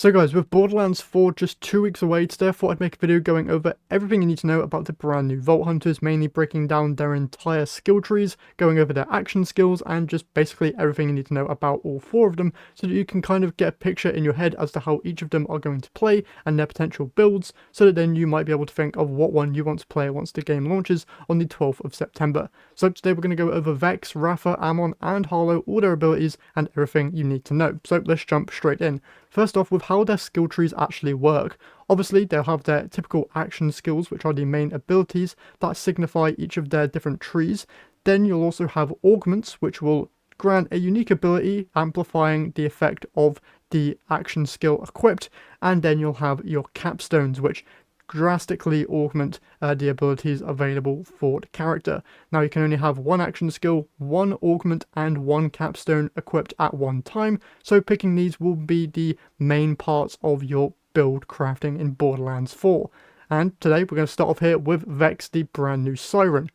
So guys, with Borderlands 4 just 2 weeks away, today I thought I'd make a video going over everything you need to know about the brand new Vault Hunters, mainly breaking down their entire skill trees, going over their action skills, and just basically everything you need to know about all 4 of them, so that you can kind of get a picture in your head as to how each of them are going to play and their potential builds, so that then you might be able to think of what one you want to play once the game launches on the 12th of September. So today we're going to go over Vex, Rafa, Amon, and Harlowe, all their abilities, and everything you need to know. So let's jump straight in. First off, with how their skill trees actually work. Obviously, they'll have their typical action skills, which are the main abilities that signify each of their different trees. Then you'll also have augments, which will grant a unique ability, amplifying the effect of the action skill equipped. And then you'll have your capstones, which drastically augment the abilities available for the character. Now you can only have one action skill, one augment, and one capstone equipped at one time, so picking these will be the main parts of your build crafting in Borderlands 4. And today we're going to start off here with Vex, the brand new Siren.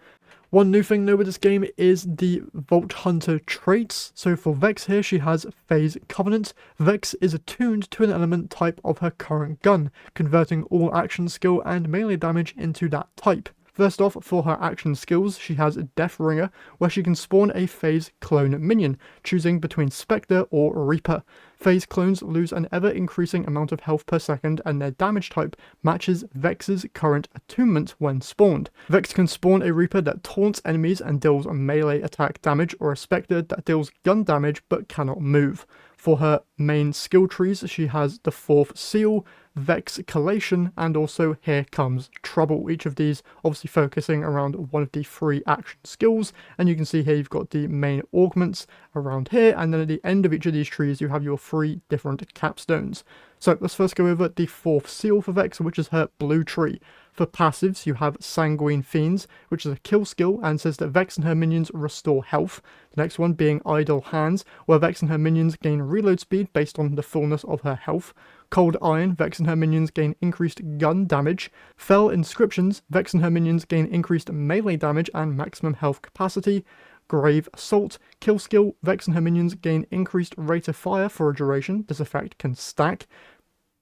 One new thing though with this game is the Vault Hunter traits. So for Vex here, she has Phase Covenant. Vex is attuned to an element type of her current gun, converting all action skill and melee damage into that type. First off, for her action skills, she has Death Ringer, where she can spawn a Phase clone minion, choosing between Spectre or Reaper. Phase clones lose an ever-increasing amount of health per second, and their damage type matches Vex's current attunement when spawned. Vex can spawn a Reaper that taunts enemies and deals melee attack damage, or a Spectre that deals gun damage but cannot move. For her main skill trees, she has the 4th Seal, Vex Collation, and also Here Comes Trouble. Each of these obviously focusing around one of the 3 action skills, and you can see here you've got the main augments around here, and then at the end of each of these trees you have your 3 different capstones. So let's first go over the 4th Seal for Vex, which is her Blue Tree. For passives, you have Sanguine Fiends, which is a kill skill and says that Vex and her minions restore health. The next one being Idle Hands, where Vex and her minions gain reload speed based on the fullness of her health. Cold Iron, Vex and her minions gain increased gun damage. Fell Inscriptions, Vex and her minions gain increased melee damage and maximum health capacity. Grave Assault, kill skill, Vex and her minions gain increased rate of fire for a duration. This effect can stack.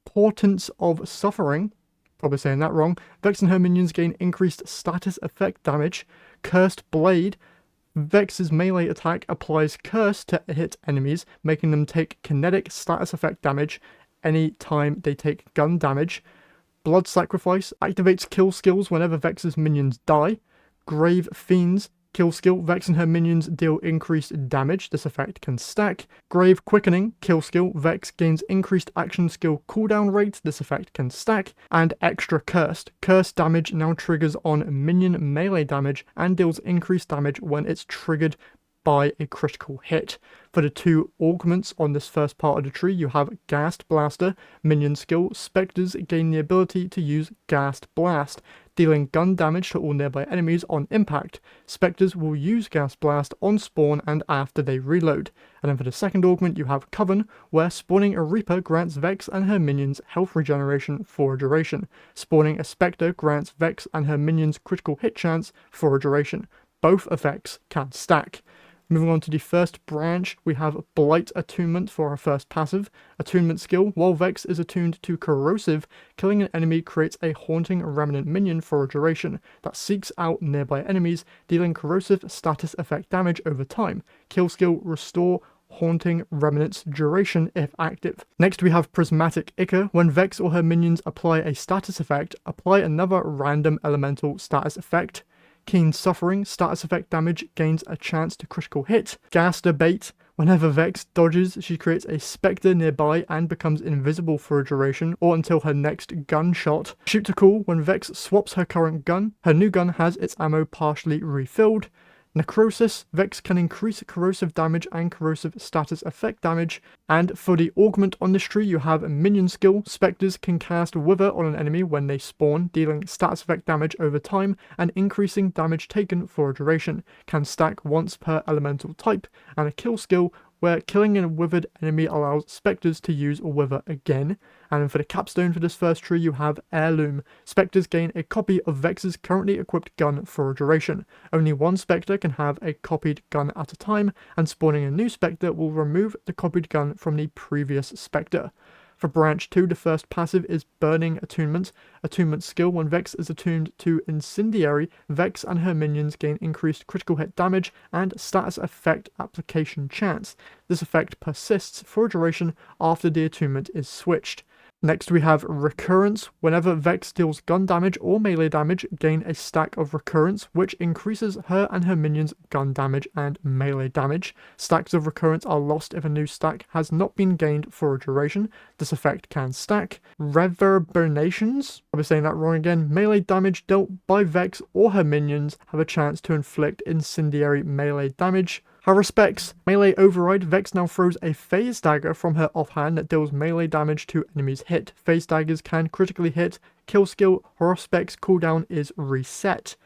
Portents of Suffering, probably saying that wrong. Vex and her minions gain increased status effect damage. Cursed Blade, Vex's melee attack applies curse to hit enemies, making them take kinetic status effect damage any time they take gun damage. Blood Sacrifice activates kill skills whenever Vex's minions die. Grave Fiends, kill skill, Vex and her minions deal increased damage. This effect can stack. Grave Quickening, kill skill, Vex gains increased action skill cooldown rate. This effect can stack. And Extra Cursed. Curse damage now triggers on minion melee damage and deals increased damage when it's triggered by a critical hit. For the 2 augments on this first part of the tree, you have Ghast Blaster, minion skill. Spectres gain the ability to use Ghast Blast, dealing gun damage to all nearby enemies on impact. Spectres will use Ghast Blast on spawn and after they reload. And then for the second augment, you have Coven, where spawning a Reaper grants Vex and her minions health regeneration for a duration. Spawning a Spectre grants Vex and her minions critical hit chance for a duration. Both effects can stack. Moving on to the first branch, we have Blight Attunement for our first passive. Attunement skill, while Vex is attuned to Corrosive, killing an enemy creates a Haunting Remnant minion for a duration that seeks out nearby enemies, dealing corrosive status effect damage over time. Kill skill, Restore Haunting Remnant's duration if active. Next we have Prismatic Ichor. When Vex or her minions apply a status effect, apply another random elemental status effect. Keen Suffering, status effect damage, gains a chance to critical hit. Gaster Bait, whenever Vex dodges, she creates a Spectre nearby and becomes invisible for a duration or until her next gunshot. Shoot to Cool, when Vex swaps her current gun, her new gun has its ammo partially refilled. Necrosis, Vex can increase corrosive damage and corrosive status effect damage. And for the augment on this tree, you have a minion skill. Spectres can cast Wither on an enemy when they spawn, dealing status effect damage over time and increasing damage taken for a duration. Can stack once per elemental type. And a kill skill, where killing a withered enemy allows Spectres to use a Wither again. And for the capstone for this first tree, you have Heirloom. Spectres gain a copy of Vex's currently equipped gun for a duration. Only one Spectre can have a copied gun at a time, and spawning a new Spectre will remove the copied gun from the previous Spectre. For branch 2, the first passive is Burning Attunement. Attunement skill: when Vex is attuned to Incendiary, Vex and her minions gain increased critical hit damage and status effect application chance. This effect persists for a duration after the attunement is switched. Next we have Recurrence. Whenever Vex deals gun damage or melee damage, gain a stack of Recurrence, which increases her and her minions' gun damage and melee damage. Stacks of Recurrence are lost if a new stack has not been gained for a duration. This effect can stack. Reverberations, I'll be saying that wrong again. Melee damage dealt by Vex or her minions have a chance to inflict incendiary melee damage. Haruspex. Melee override. Vex now throws a phase dagger from her offhand that deals melee damage to enemies hit. Phase daggers can critically hit. Kill skill. Haruspex cooldown is reset.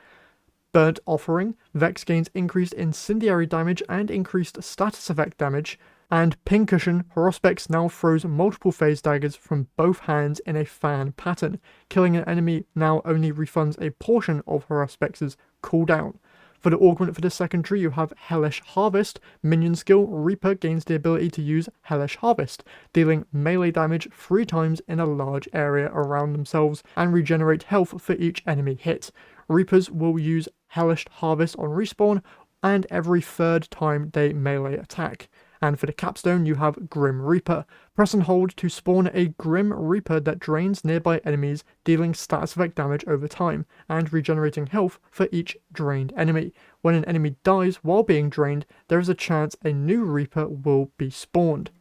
Burnt Offering. Vex gains increased incendiary damage and increased status effect damage. And Pincushion. Haruspex now throws multiple phase daggers from both hands in a fan pattern. Killing an enemy now only refunds a portion of Haruspex's cooldown. For the augment for the second tree, you have Hellish Harvest. Minion skill: Reaper gains the ability to use Hellish Harvest, dealing melee damage 3 times in a large area around themselves and regenerate health for each enemy hit. Reapers will use Hellish Harvest on respawn and every 3rd time they melee attack. And for the capstone, you have Grim Reaper. Press and hold to spawn a Grim Reaper that drains nearby enemies, dealing status effect damage over time, and regenerating health for each drained enemy. When an enemy dies while being drained, there is a chance a new Reaper will be spawned.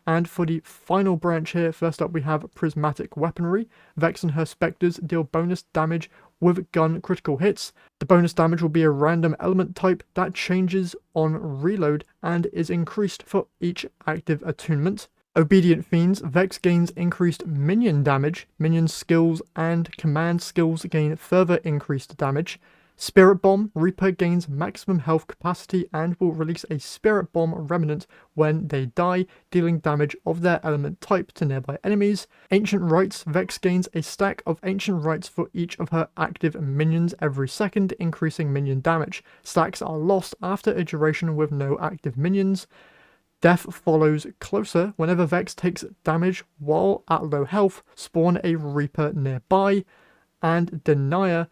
And for the final branch here, first up we have Prismatic Weaponry. Vex and her Spectres deal bonus damage with gun critical hits. The bonus damage will be a random element type that changes on reload and is increased for each active attunement. Obedient Fiends. Vex gains increased minion damage. Minion skills and command skills gain further increased damage. Spirit Bomb. Reaper gains maximum health capacity and will release a Spirit Bomb remnant when they die, dealing damage of their element type to nearby enemies. Ancient Rites. Vex gains a stack of Ancient Rites for each of her active minions every second, increasing minion damage. Stacks are lost after a duration with no active minions. Death Follows Closer. Whenever Vex takes damage while at low health, spawn a Reaper nearby. And Denier.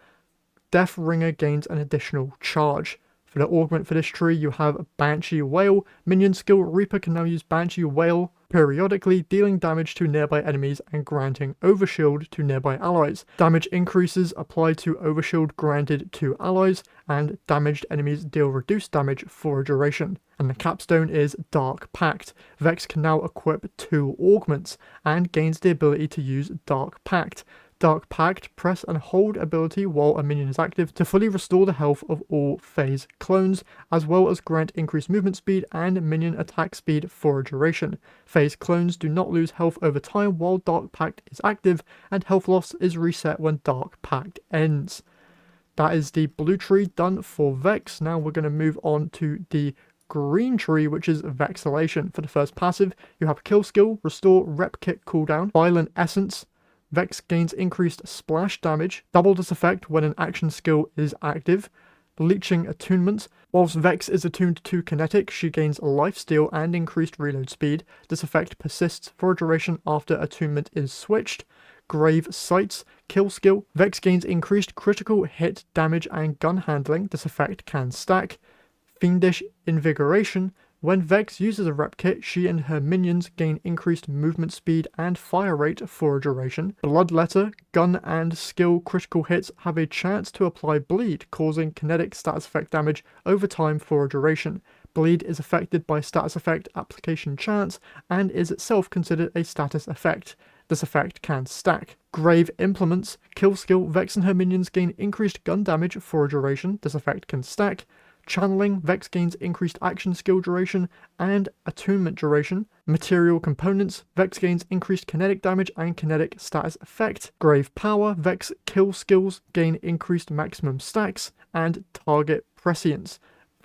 Death Ringer gains an additional charge. For the augment for this tree, you have Banshee Wail. Minion skill: Reaper can now use Banshee Wail periodically, dealing damage to nearby enemies and granting Overshield to nearby allies. Damage increases apply to Overshield granted to allies, and damaged enemies deal reduced damage for a duration. And the capstone is Dark Pact. Vex can now equip 2 augments and gains the ability to use Dark Pact. Dark Pact, press and hold ability while a minion is active to fully restore the health of all phase clones, as well as grant increased movement speed and minion attack speed for a duration. Phase clones do not lose health over time while Dark Pact is active, and health loss is reset when Dark Pact ends. That is the blue tree done for Vex. Now we're going to move on to the green tree, which is Vexillation. For the first passive, you have Kill Skill, Restore Rep Kit cooldown, Violent Essence. Vex gains increased splash damage, double this effect when an action skill is active. Leeching Attunement. Whilst Vex is attuned to Kinetic, she gains Lifesteal and increased reload speed. This effect persists for a duration after attunement is switched. Grave Sights. Kill skill. Vex gains increased critical hit damage and gun handling. This effect can stack. Fiendish Invigoration. When Vex uses a rep kit, she and her minions gain increased movement speed and fire rate for a duration. Bloodletter. Gun and skill critical hits have a chance to apply bleed, causing kinetic status effect damage over time for a duration. Bleed is affected by status effect application chance and is itself considered a status effect. This effect can stack. Grave Implements. Kill skill. Vex and her minions gain increased gun damage for a duration. This effect can stack. Channeling. Vex gains increased action skill duration and attunement duration. Material Components. Vex gains increased kinetic damage and kinetic status effect. Grave Power. Vex kill skills gain increased maximum stacks. And Target Prescience.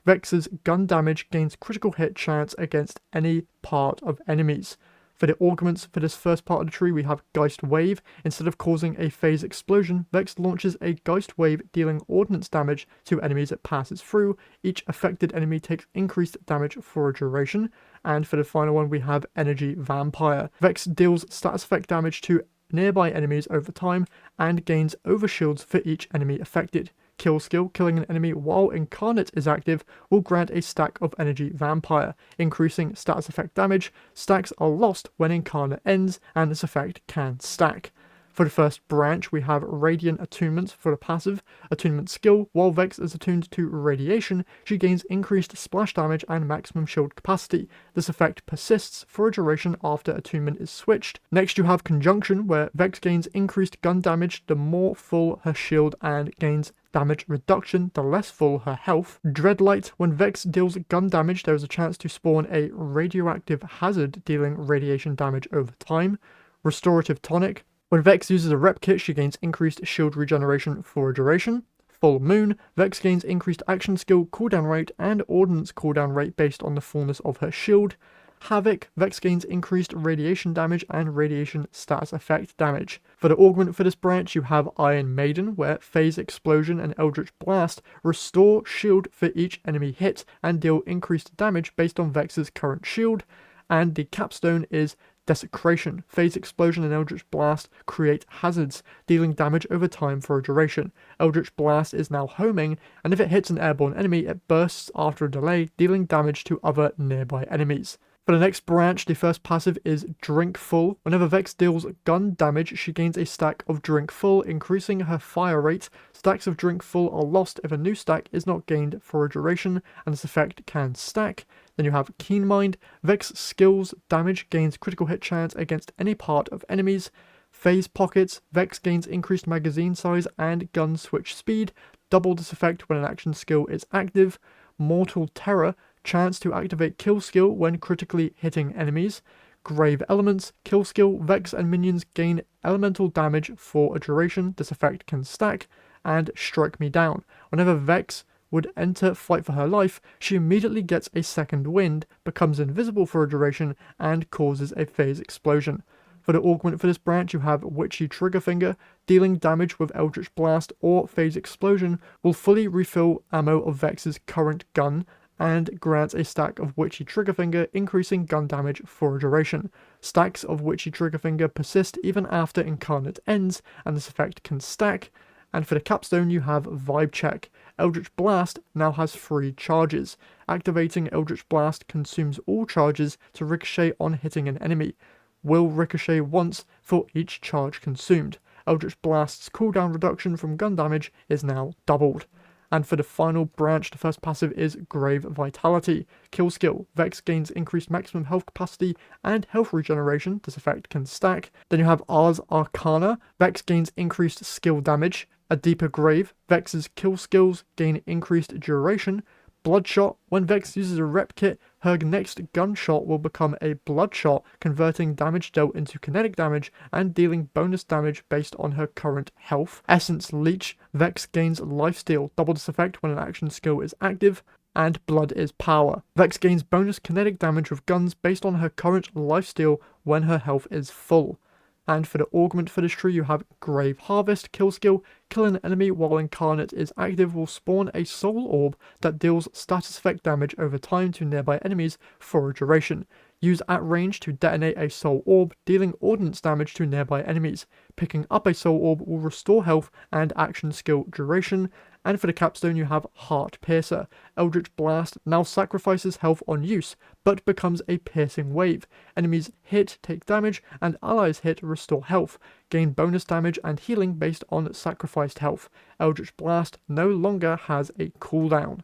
Vex's gun damage gains critical hit chance against any part of enemies. For the augments for this first part of the tree, we have Geist Wave. Instead of causing a phase explosion, Vex launches a Geist Wave, dealing ordnance damage to enemies it passes through. Each affected enemy takes increased damage for a duration. And for the final one, we have Energy Vampire. Vex deals status effect damage to nearby enemies over time and gains overshields for each enemy affected. Kill skill, killing an enemy while Incarnate is active, will grant a stack of Energy Vampire, increasing status effect damage. Stacks are lost when Incarnate ends, and this effect can stack. For the first branch, we have Radiant Attunement for the passive attunement skill. While Vex is attuned to Radiation, she gains increased splash damage and maximum shield capacity. This effect persists for a duration after attunement is switched. Next, you have Conjunction, where Vex gains increased gun damage the more full her shield and gains damage reduction the less full her health. Dreadlight, when Vex deals gun damage, there is a chance to spawn a radioactive hazard dealing radiation damage over time. Restorative Tonic, when Vex uses a rep kit, she gains increased shield regeneration for a duration. Full Moon, Vex gains increased action skill cooldown rate and ordnance cooldown rate based on the fullness of her shield. Havoc, Vex gains increased radiation damage and radiation status effect damage. For the augment for this branch, you have Iron Maiden, where Phase Explosion and Eldritch Blast restore shield for each enemy hit and deal increased damage based on Vex's current shield. And the capstone is Desecration. Phase Explosion and Eldritch Blast create hazards, dealing damage over time for a duration. Eldritch Blast is now homing, and if it hits an airborne enemy, it bursts after a delay, dealing damage to other nearby enemies. For the next branch, the first passive is Drink Full. Whenever Vex deals gun damage, she gains a stack of Drink Full, increasing her fire rate. Stacks of Drink Full are lost if a new stack is not gained for a duration, and this effect can stack. Then you have Keen Mind. Vex skills damage gains critical hit chance against any part of enemies. Phase Pockets. Vex gains increased magazine size and gun switch speed. Double this effect when an action skill is active. Mortal Terror. Chance to activate kill skill when critically hitting enemies. Grave Elements. Kill skill. Vex and minions gain elemental damage for a duration. This effect can stack. And Strike Me Down. Whenever Vex would enter fight for her life, she immediately gets a second wind, becomes invisible for a duration, and causes a phase explosion. For the augment for this branch, you have Witchy Triggerfinger. Dealing damage with Eldritch Blast or Phase Explosion will fully refill ammo of Vex's current gun, and grants a stack of Witchy Triggerfinger, increasing gun damage for a duration. Stacks of Witchy Triggerfinger persist even after Incarnate ends, and this effect can stack. And for the capstone, you have Vibe Check. Eldritch Blast now has 3 charges. Activating Eldritch Blast consumes all charges to ricochet on hitting an enemy. Will ricochet once for each charge consumed. Eldritch Blast's cooldown reduction from gun damage is now doubled. And for the final branch, the first passive is Grave Vitality. Kill skill. Vex gains increased maximum health capacity and health regeneration. This effect can stack. Then you have Ars Arcana. Vex gains increased skill damage. A Deeper Grave. Vex's kill skills gain increased duration. Bloodshot. When Vex uses a rep kit, her next gunshot will become a bloodshot, converting damage dealt into kinetic damage and dealing bonus damage based on her current health. Essence Leech. Vex gains lifesteal, double this effect when an action skill is active. And Blood is Power. Vex gains bonus kinetic damage with guns based on her current lifesteal when her health is full. And for the augment for this tree, you have Grave Harvest. Kill skill. Kill an enemy while Incarnate is active will spawn a soul orb that deals status effect damage over time to nearby enemies for a duration. Use at range to detonate a soul orb, dealing ordnance damage to nearby enemies. Picking up a soul orb will restore health and action skill duration. And for the capstone, you have Heart Piercer. Eldritch Blast now sacrifices health on use, but becomes a piercing wave. Enemies hit take damage, and allies hit restore health. Gain bonus damage and healing based on sacrificed health. Eldritch Blast no longer has a cooldown.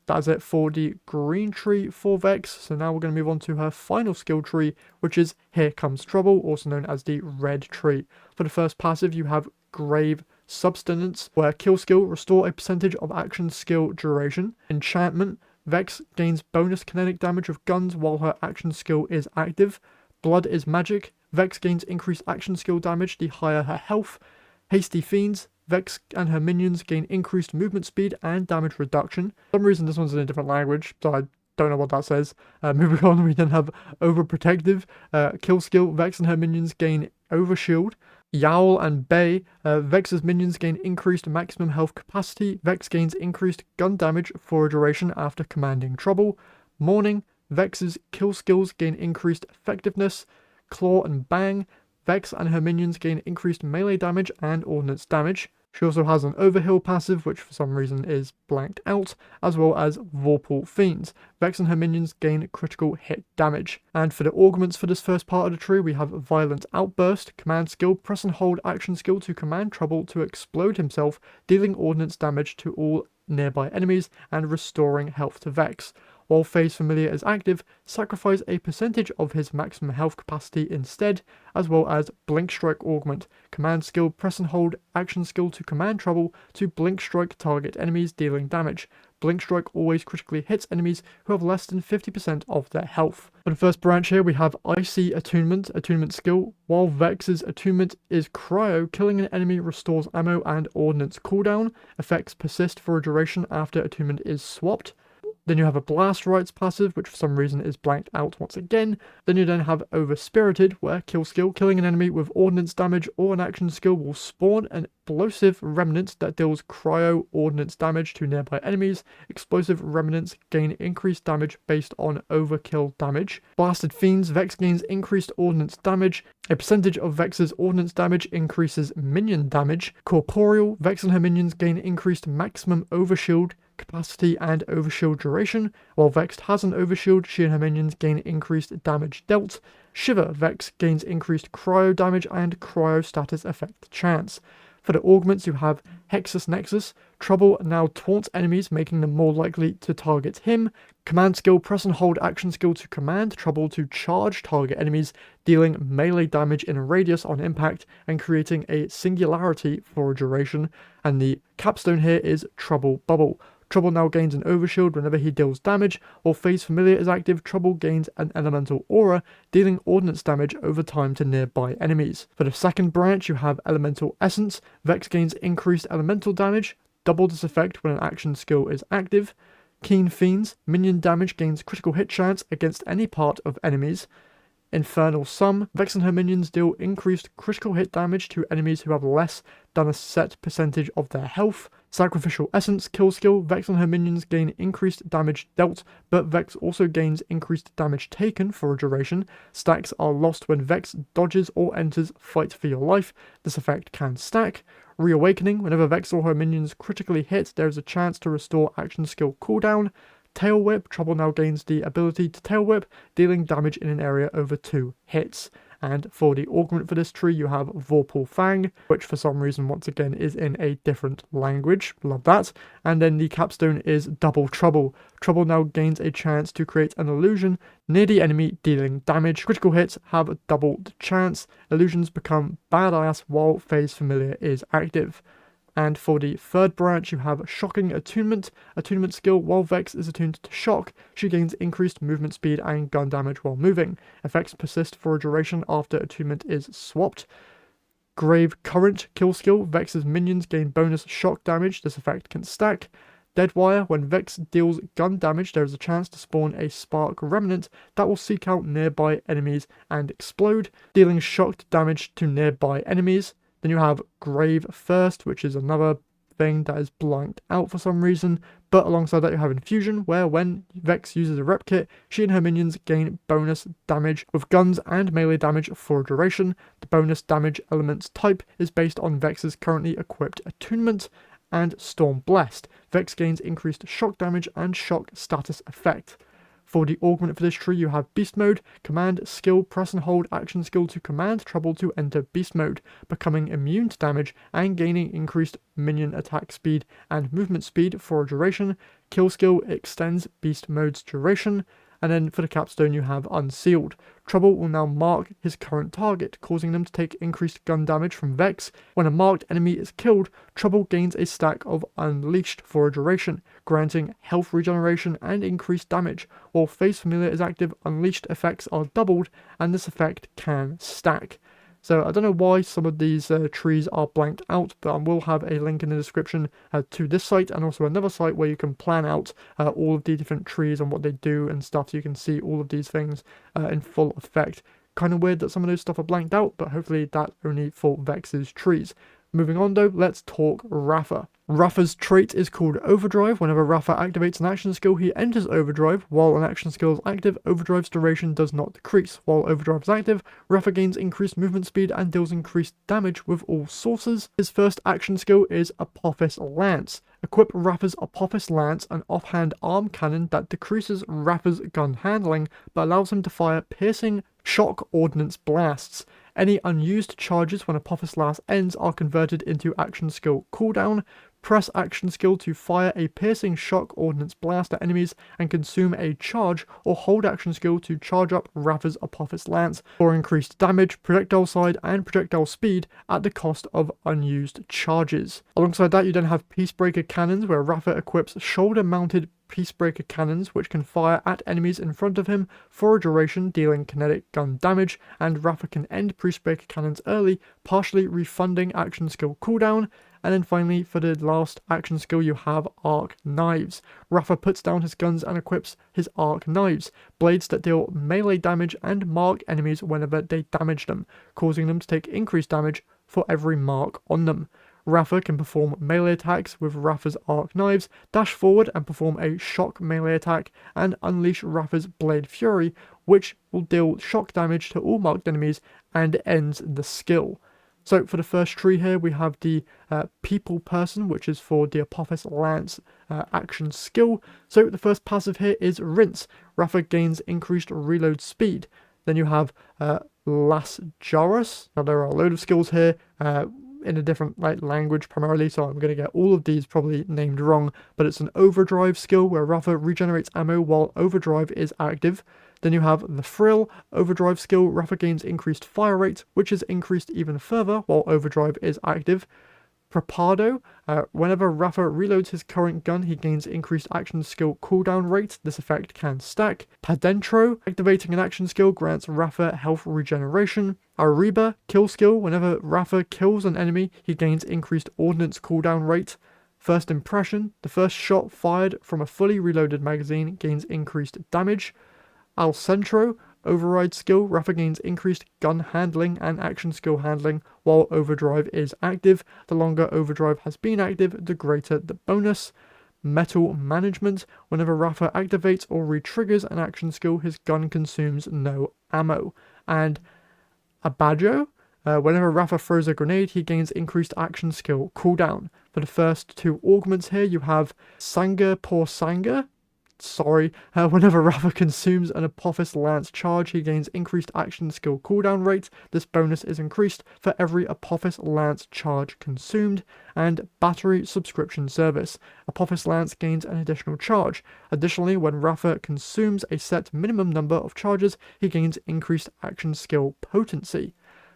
That's it for the Green Tree for Vex. So now we're going to move on to her final skill tree, which is Here Comes Trouble, also known as the Red Tree. For the first passive, you have Grave Substance, where kill skill restore a percentage of action skill duration. Enchantment. Vex gains bonus kinetic damage with guns while her action skill is active. Blood is Magic. Vex gains increased action skill damage the higher her health. Hasty Fiends. Vex and her minions gain increased movement speed and damage reduction. For some reason this one's in a different language, so I Don't know what that says. Moving on, we then have Overprotective. Kill skill, Vex and her minions gain Overshield. Yowl and Bay. Vex's minions gain increased maximum health capacity. Vex gains increased gun damage for a duration after commanding trouble. Morning. Vex's kill skills gain increased effectiveness. Claw and Bang. Vex and her minions gain increased melee damage and ordnance damage. She also has an Overheal passive, which for some reason is blanked out, as well as Vorpal Fiends. Vex and her minions gain critical hit damage. And for the augments for this first part of the tree, we have Violent Outburst, command skill, press and hold action skill to command Trouble to explode himself, dealing ordnance damage to all nearby enemies and restoring health to Vex. While Phase Familiar is active, sacrifice a percentage of his maximum health capacity instead, as well as Blink Strike Augment, command skill, press and hold action skill to command Trouble to Blink Strike target enemies dealing damage. Blink Strike always critically hits enemies who have less than 50% of their health. For the first branch here, we have Icy Attunement skill. While Vex's attunement is Cryo, killing an enemy restores ammo and ordnance cooldown. Effects persist for a duration after attunement is swapped. Then you have a Blast Rights passive, which for some reason is blanked out once again. Then you have Overspirited, where kill skill, killing an enemy with ordnance damage or an action skill will spawn an explosive remnant that deals cryo ordnance damage to nearby enemies. Explosive remnants gain increased damage based on overkill damage. Blasted Fiends, Vex gains increased ordnance damage. A percentage of Vex's ordnance damage increases minion damage. Corporeal, Vex and her minions gain increased maximum overshield capacity and overshield duration. While Vex has an overshield, she and her minions gain increased damage dealt. Shiver, Vex gains increased cryo damage and cryo status effect chance. For the augments, you have Hexus Nexus. Trouble now taunts enemies, making them more likely to target him. Command skill, press and hold action skill to command Trouble to charge target enemies, dealing melee damage in a radius on impact and creating a singularity for a duration. And the capstone here is Trouble Bubble. Trouble now gains an overshield whenever he deals damage. While Phase Familiar is active, Trouble gains an elemental aura, dealing ordnance damage over time to nearby enemies. For the second branch, you have Elemental Essence. Vex gains increased elemental damage, double this effect when an action skill is active. Keen Fiends, minion damage gains critical hit chance against any part of enemies. Infernal Sum, Vex and her minions deal increased critical hit damage to enemies who have less than a set percentage of their health. Sacrificial Essence, kill skill, Vex and her minions gain increased damage dealt, but Vex also gains increased damage taken for a duration. Stacks are lost when Vex dodges or enters Fight for Your Life. This effect can stack. Reawakening, whenever Vex or her minions critically hit, there is a chance to restore action skill cooldown. Tail Whip, Trouble now gains the ability to Tail Whip, dealing damage in an area over 2 hits. And for the augment for this tree, you have Vorpal Fang, which for some reason, once again, is in a different language. Love that. And then the capstone is Double Trouble. Trouble now gains a chance to create an illusion near the enemy, dealing damage. Critical hits have a doubled chance. Illusions become badass while Phase Familiar is active. And for the third branch, you have Shocking Attunement skill. While Vex is attuned to shock, she gains increased movement speed and gun damage while moving. Effects persist for a duration after attunement is swapped. Grave Current kill skill. Vex's minions gain bonus shock damage. This effect can stack. Deadwire, when Vex deals gun damage, there is a chance to spawn a Spark Remnant that will seek out nearby enemies and explode, dealing shocked damage to nearby enemies. Then you have Grave Thirst, which is another thing that is blanked out for some reason, but alongside that you have Infusion, where when Vex uses a rep kit, she and her minions gain bonus damage with guns and melee damage for a duration. The bonus damage element's type is based on Vex's currently equipped attunement. And Storm Blessed, Vex gains increased shock damage and shock status effect. For the augment for this tree, you have Beast Mode, command skill, press and hold action skill to command Trouble to enter Beast Mode, becoming immune to damage and gaining increased minion attack speed and movement speed for a duration. Kill skill extends Beast Mode's duration. And then for the capstone, you have Unsealed. Trouble will now mark his current target, causing them to take increased gun damage from Vex. When a marked enemy is killed, Trouble gains a stack of Unleashed for a duration, granting health regeneration and increased damage. While Phase Familiar is active, Unleashed effects are doubled, and this effect can stack. So I don't know why some of these trees are blanked out, but I will have a link in the description to this site and also another site where you can plan out all of the different trees and what they do and stuff, so you can see all of these things in full effect. Kind of weird that some of those stuff are blanked out, but hopefully that's only for Vex's trees. Moving on though, let's talk Rafa. Rafa's trait is called Overdrive. Whenever Rafa activates an action skill, he enters Overdrive. While an action skill is active, Overdrive's duration does not decrease. While Overdrive is active, Rafa gains increased movement speed and deals increased damage with all sources. His first action skill is Apophis Lance. Equip Rafa's Apophis Lance, an offhand arm cannon that decreases Rafa's gun handling, but allows him to fire piercing shock ordnance blasts. Any unused charges when Apophis Lance ends are converted into action skill cooldown. Press action skill to fire a piercing shock ordnance blast at enemies and consume a charge, or hold action skill to charge up Rafa's Apophis Lance for increased damage, projectile side, and projectile speed at the cost of unused charges. Alongside that, you then have Peacebreaker cannons, where Rafa equips shoulder-mounted Peacebreaker cannons which can fire at enemies in front of him for a duration, dealing kinetic gun damage, and Rafa can end Peacebreaker cannons early, partially refunding action skill cooldown. And then finally, for the last action skill, you have Arc Knives. Rafa puts down his guns and equips his Arc Knives, blades that deal melee damage and mark enemies whenever they damage them, causing them to take increased damage for every mark on them. Rafa can perform melee attacks with Rafa's Arc Knives, dash forward and perform a shock melee attack, and unleash Rafa's Blade Fury, which will deal shock damage to all marked enemies and ends the skill. So for the first tree here, we have the People Person, which is for the Apophis Lance action skill. So the first passive here is Rinse. Rafa gains increased reload speed. Then you have Las Jarus. Now there are a load of skills here in a different language primarily, so I'm going to get all of these probably named wrong, but it's an Overdrive skill where Rafa regenerates ammo while Overdrive is active. Then you have the Frill Overdrive skill. Rafa gains increased fire rate, which is increased even further while Overdrive is active. Prepado, whenever Rafa reloads his current gun, he gains increased action skill cooldown rate. This effect can stack. Padentro, activating an action skill grants Rafa health regeneration. Ariba, kill skill, whenever Rafa kills an enemy, he gains increased ordnance cooldown rate. First Impression, the first shot fired from a fully reloaded magazine gains increased damage. Al Centro, override skill, Rafa gains increased gun handling and action skill handling while Overdrive is active. The longer Overdrive has been active, the greater the bonus. Metal Management, whenever Rafa activates or re-triggers an action skill, his gun consumes no ammo. And Abajo, whenever Rafa throws a grenade, he gains increased action skill cooldown. For the first two augments here, you have Sanga por Sanga. Whenever Rafa consumes an Apophis Lance charge, he gains increased action skill cooldown rate. This bonus is increased for every Apophis Lance charge consumed. And Battery Subscription Service. Apophis Lance gains an additional charge. Additionally, when Rafa consumes a set minimum number of charges, he gains increased action skill potency.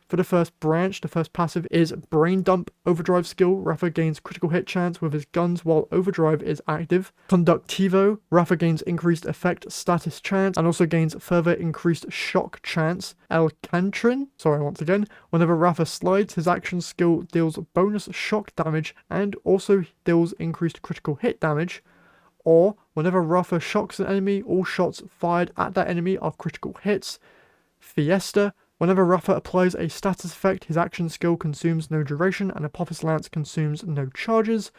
For the first branch, the first passive is Brain Dump Overdrive skill. Rafa gains critical hit chance with his guns while Overdrive is active. Conductivo, Rafa gains increased effect status chance and also gains further increased shock chance. El Cantrin, once again, whenever Rafa slides, his action skill deals bonus shock damage and also deals increased critical hit damage. Or, whenever Rafa shocks an enemy, all shots fired at that enemy are critical hits. Fiesta, whenever Rafa applies a status effect, his action skill consumes no duration and Apophis Lance consumes no charges.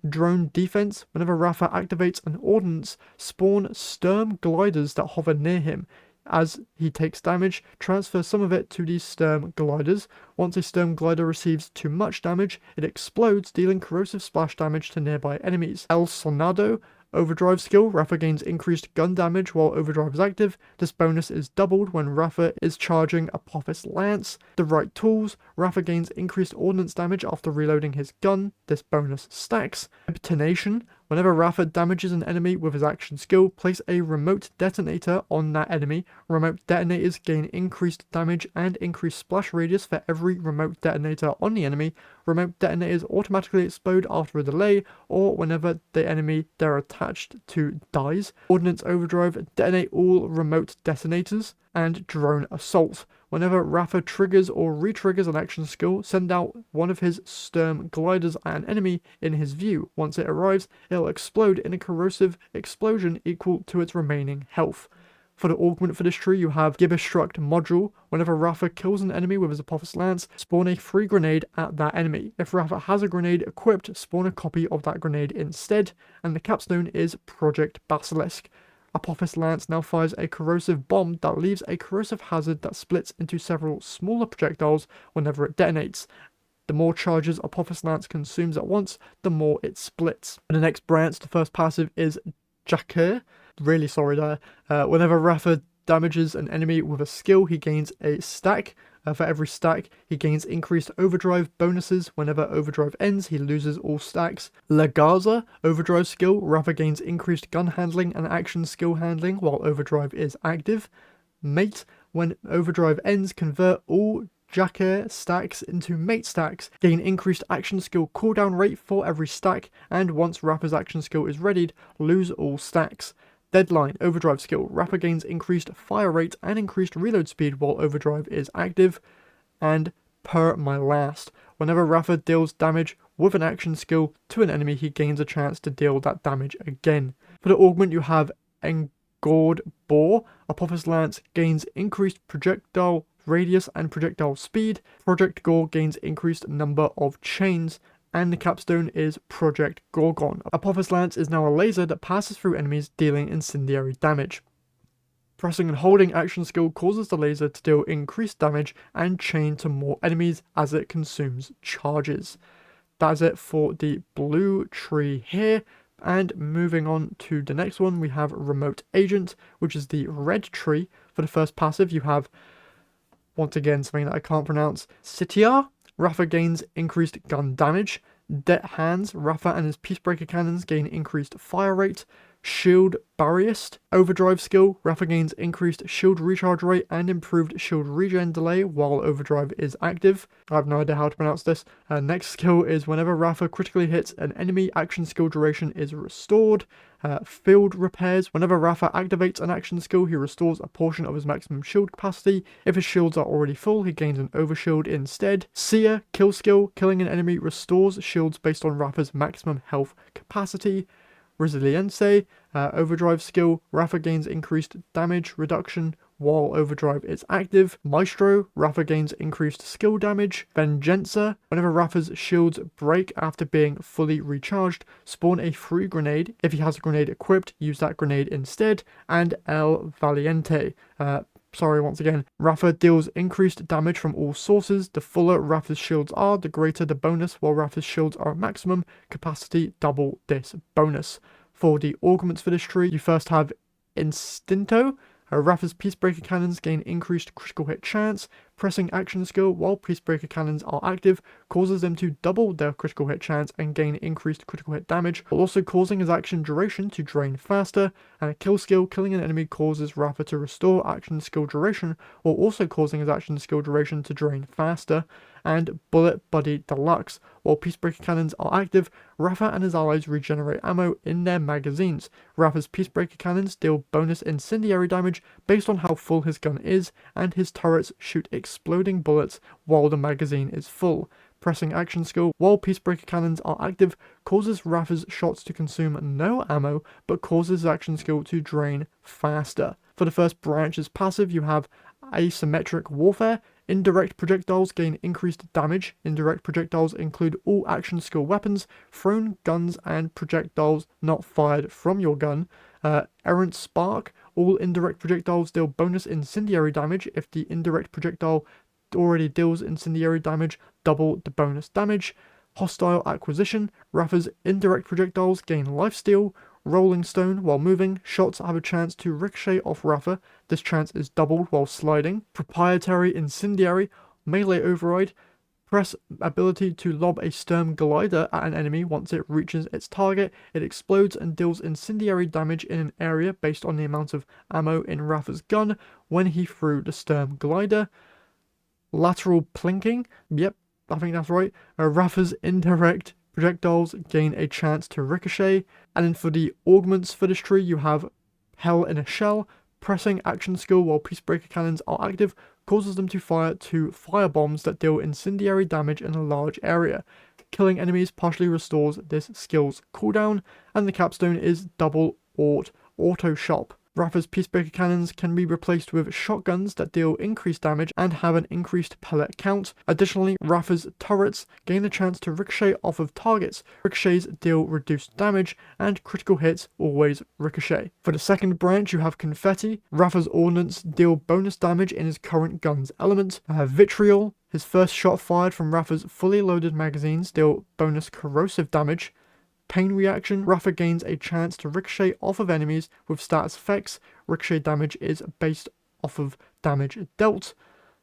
Drone Defense, whenever Rafa activates an ordnance, spawn Sturm gliders that hover near him. As he takes damage, transfer some of it to these Sturm gliders. Once a Sturm glider receives too much damage, it explodes, dealing corrosive splash damage to nearby enemies. El Sonado, Overdrive skill, Rafa gains increased gun damage while Overdrive is active. This bonus is doubled when Rafa is charging Apophis Lance. The right tools, Rafa gains increased ordnance damage after reloading his gun. This bonus stacks. Detonation, whenever Rafa damages an enemy with his action skill, place a remote detonator on that enemy. Remote detonators gain increased damage and increased splash radius for every remote detonator on the enemy. Remote detonators automatically explode after a delay or whenever the enemy they're attached to dies. Ordnance Overdrive, detonate all remote detonators. And Drone Assault, whenever Rafa triggers or re-triggers an action skill, send out one of his Sturm gliders at an enemy in his view. Once it arrives, it'll explode in a corrosive explosion equal to its remaining health. For the augment for this tree, you have Gibberstruct module. Whenever Rafa kills an enemy with his Apophis Lance, spawn a free grenade at that enemy. If Rafa has a grenade equipped, spawn a copy of that grenade instead. And the capstone is Project Basilisk. Apophis Lance now fires a corrosive bomb that leaves a corrosive hazard that splits into several smaller projectiles whenever it detonates. The more charges Apophis Lance consumes at once, the more it splits. And the next branch, the first passive, is Jakir. Really sorry there. Whenever Rafa damages an enemy with a skill, he gains a stack. For every stack, he gains increased overdrive bonuses. Whenever overdrive ends, he loses all stacks. Legaza, overdrive skill. Rafa gains increased gun handling and action skill handling while overdrive is active. Mate, when overdrive ends, convert all Jakir stacks into mate stacks, gain increased action skill cooldown rate for every stack, and once Rafa's action skill is readied, lose all stacks. Deadline, overdrive skill. Rafa gains increased fire rate and increased reload speed while overdrive is active. And per my last, whenever Rafa deals damage with an action skill to an enemy, he gains a chance to deal that damage again. For the augment, you have Engord Boar. Apophis Lance gains increased projectile radius and projectile speed. Project Gore gains increased number of chains. And the capstone is Project Gorgon. Apophis Lance is now a laser that passes through enemies, dealing incendiary damage. Pressing and holding action skill causes the laser to deal increased damage and chain to more enemies as it consumes charges. That is it for the blue tree here. And moving on to the next one, we have Remote Agent, which is the red tree. For the first passive, you have, once again, something that I can't pronounce, Sitiar. Rafa gains increased gun damage. Det Hands, Rafa and his Peacebreaker cannons gain increased fire rate. Shield Barriest, overdrive skill. Rafa gains increased shield recharge rate and improved shield regen delay while overdrive is active. I have no idea how to pronounce this. Next skill is whenever Rafa critically hits an enemy, action skill duration is restored. Field Repairs, whenever Rafa activates an action skill, he restores a portion of his maximum shield capacity. If his shields are already full, he gains an overshield instead. Seer, kill skill, killing an enemy restores shields based on Rafa's maximum health capacity. Resilience, overdrive skill, Rafa gains increased damage reduction while overdrive is active. Maestro, Rafa gains increased skill damage. Vengeanza, whenever Rafa's shields break after being fully recharged, spawn a free grenade. If he has a grenade equipped, use that grenade instead. And El Valiente, once again, Rafa deals increased damage from all sources. The fuller Rafa's shields are, the greater the bonus, while Rafa's shields are at maximum capacity, double this bonus. For the augments for this tree, you first have Instinto. Rafa's Peacebreaker cannons gain increased critical hit chance. Pressing action skill while Peacebreaker cannons are active causes them to double their critical hit chance and gain increased critical hit damage, while also causing his action duration to drain faster. And a kill skill, killing an enemy causes Rafa to restore action skill duration, while also causing his action skill duration to drain faster. And Bullet Buddy Deluxe, while Peacebreaker cannons are active, Rafa and his allies regenerate ammo in their magazines. Rafa's Peacebreaker cannons deal bonus incendiary damage based on how full his gun is, and his turrets shoot exploding bullets while the magazine is full. Pressing action skill while Peacebreaker cannons are active causes Rafa's shots to consume no ammo, but causes his action skill to drain faster. For the first branch's passive, you have Asymmetric Warfare. Indirect projectiles gain increased damage. Indirect projectiles include all action skill weapons, thrown guns, and projectiles not fired from your gun. Errant Spark. All indirect projectiles deal bonus incendiary damage. If the indirect projectile already deals incendiary damage, double the bonus damage. Hostile Acquisition. Rafa's indirect projectiles gain lifesteal. Rolling Stone. While moving, shots have a chance to ricochet off Rafa. This chance is doubled while sliding. Proprietary Incendiary. Melee Override. Press ability to lob a Sturm glider at an enemy. Once it reaches its target, it explodes and deals incendiary damage in an area based on the amount of ammo in Rafa's gun when he threw the Sturm glider. Lateral Plinking. Yep, I think that's right. Rafa's indirect projectiles gain a chance to ricochet. And then for the augments for this tree, you have Hell in a Shell. Pressing action skill while Peacebreaker cannons are active causes them to fire 2 fire bombs that deal incendiary damage in a large area. Killing enemies partially restores this skill's cooldown, and the capstone is double auto shop. Rafa's Peacebreaker cannons can be replaced with shotguns that deal increased damage and have an increased pellet count. Additionally, Rafa's turrets gain a chance to ricochet off of targets. Ricochets deal reduced damage, and critical hits always ricochet. For the second branch, you have Confetti. Rafa's ordnance deal bonus damage in his current gun's element. Vitriol. His first shot fired from Rafa's fully loaded magazines deal bonus corrosive damage. Pain reaction, Rafa gains a chance to ricochet off of enemies with status effects. Ricochet damage is based off of damage dealt.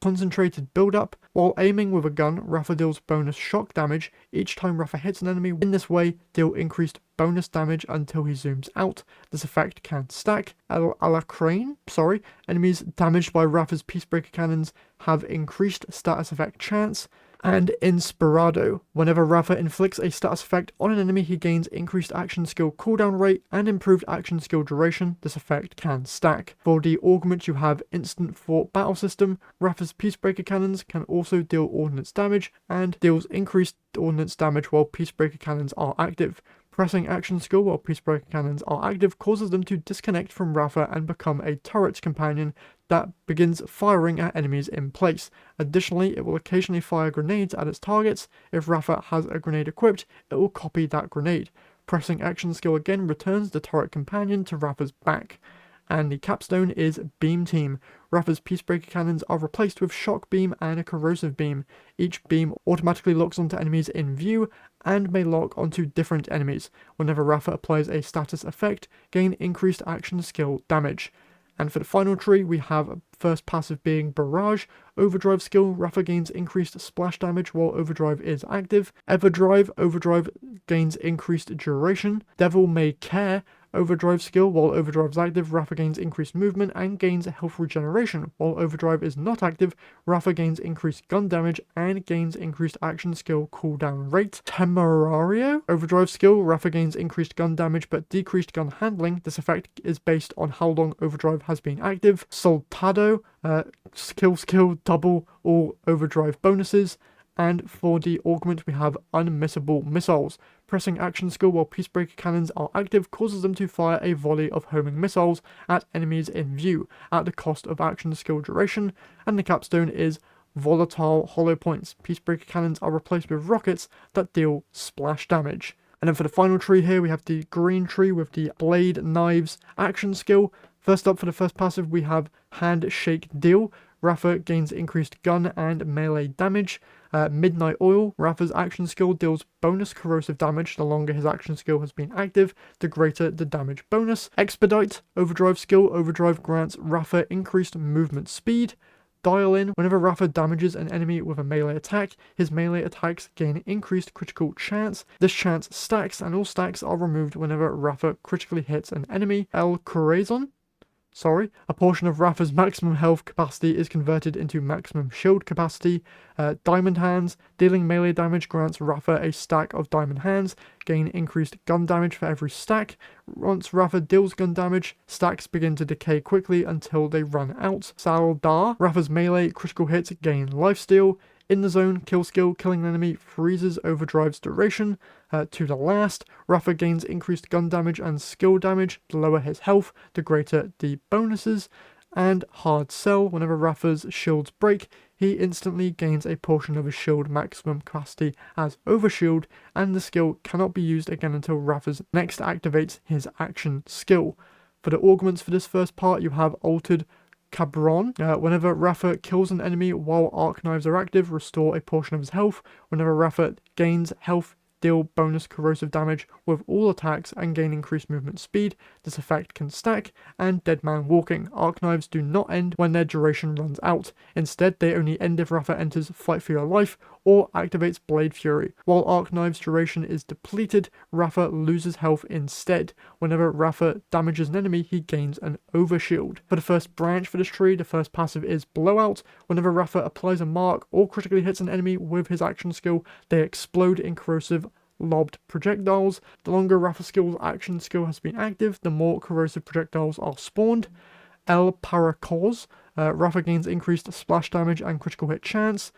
Concentrated build-up, while aiming with a gun, Rafa deals bonus shock damage. Each time Rafa hits an enemy in this way, deal increased bonus damage until he zooms out. This effect can stack. Enemies damaged by Rafa's Peacebreaker cannons have increased status effect chance. And Inspirado. Whenever Rafa inflicts a status effect on an enemy, he gains increased action skill cooldown rate and improved action skill duration. This effect can stack. For the Augment, you have Instant Fort Battle System. Rafa's Peacebreaker cannons can also deal ordnance damage and deals increased ordnance damage while Peacebreaker cannons are active. Pressing action skill while Peacebreaker cannons are active causes them to disconnect from Rafa and become a turret companion that begins firing at enemies in place. Additionally, it will occasionally fire grenades at its targets. If Rafa has a grenade equipped, it will copy that grenade. Pressing action skill again returns the turret companion to Rafa's back. And the capstone is Beam Team. Rafa's Peacebreaker cannons are replaced with Shock Beam and a Corrosive Beam. Each beam automatically locks onto enemies in view and may lock onto different enemies. Whenever Rafa applies a status effect, gain increased action skill damage. And for the final tree, we have first passive being Barrage. Overdrive skill, Rafa gains increased splash damage while Overdrive is active. Everdrive, Overdrive gains increased duration. Devil May Care, Overdrive skill, while Overdrive is active, Rafa gains increased movement and gains health regeneration. While Overdrive is not active, Rafa gains increased gun damage and gains increased action skill cooldown rate. Temerario, Overdrive skill, Rafa gains increased gun damage but decreased gun handling. This effect is based on how long Overdrive has been active. Soltado, skill, double all Overdrive bonuses. And for the Augment, we have Unmissable Missiles. Pressing action skill while Peacebreaker cannons are active causes them to fire a volley of homing missiles at enemies in view at the cost of action skill duration. And the capstone is Volatile Hollow Points. Peacebreaker cannons are replaced with rockets that deal splash damage. And then for the final tree here, we have the Green Tree with the Blade Knives action skill. First up, for the first passive, we have Handshake Deal. Rafa gains increased gun and melee damage. Midnight Oil, Rafa's action skill deals bonus corrosive damage the longer his action skill has been active, the greater the damage bonus. Expedite, Overdrive skill, Overdrive grants Rafa increased movement speed. Dial In, whenever Rafa damages an enemy with a melee attack, his melee attacks gain increased critical chance. This chance stacks, and all stacks are removed whenever Rafa critically hits an enemy. El Corazon, a portion of Rafa's maximum health capacity is converted into maximum shield capacity. Diamond Hands, dealing melee damage grants Rafa a stack of Diamond Hands, gain increased gun damage for every stack. Once Rafa deals gun damage, stacks begin to decay quickly until they run out. Saldar, Rafa's melee critical hits gain lifesteal. In the zone, kill skill, killing an enemy freezes Overdrive's duration. To the last, Rafa gains increased gun damage and skill damage. The lower his health, the greater the bonuses. And Hard Sell, whenever Rafa's shields break, he instantly gains a portion of his shield maximum capacity as Overshield, and the skill cannot be used again until Rafa's next activates his action skill. For the augments for this first part, you have Altered Cabron. Whenever Rafa kills an enemy while arc knives are active, restore a portion of his health. Whenever Rafa gains health, deal bonus corrosive damage with all attacks and gain increased movement speed. This effect can stack. And Dead Man Walking. Arc knives do not end when their duration runs out. Instead, they only end if Rafa enters Fight for Your Life or activates Blade Fury. While arc knives duration is depleted, Rafa loses health instead. Whenever Rafa damages an enemy, he gains an Overshield. For the first branch for this tree, the first passive is Blowout. Whenever Rafa applies a mark or critically hits an enemy with his action skill, they explode in corrosive lobbed projectiles. The longer Rafa skill's action skill has been active, the more corrosive projectiles are spawned. El Paracors. Rafa gains increased splash damage and critical hit chance.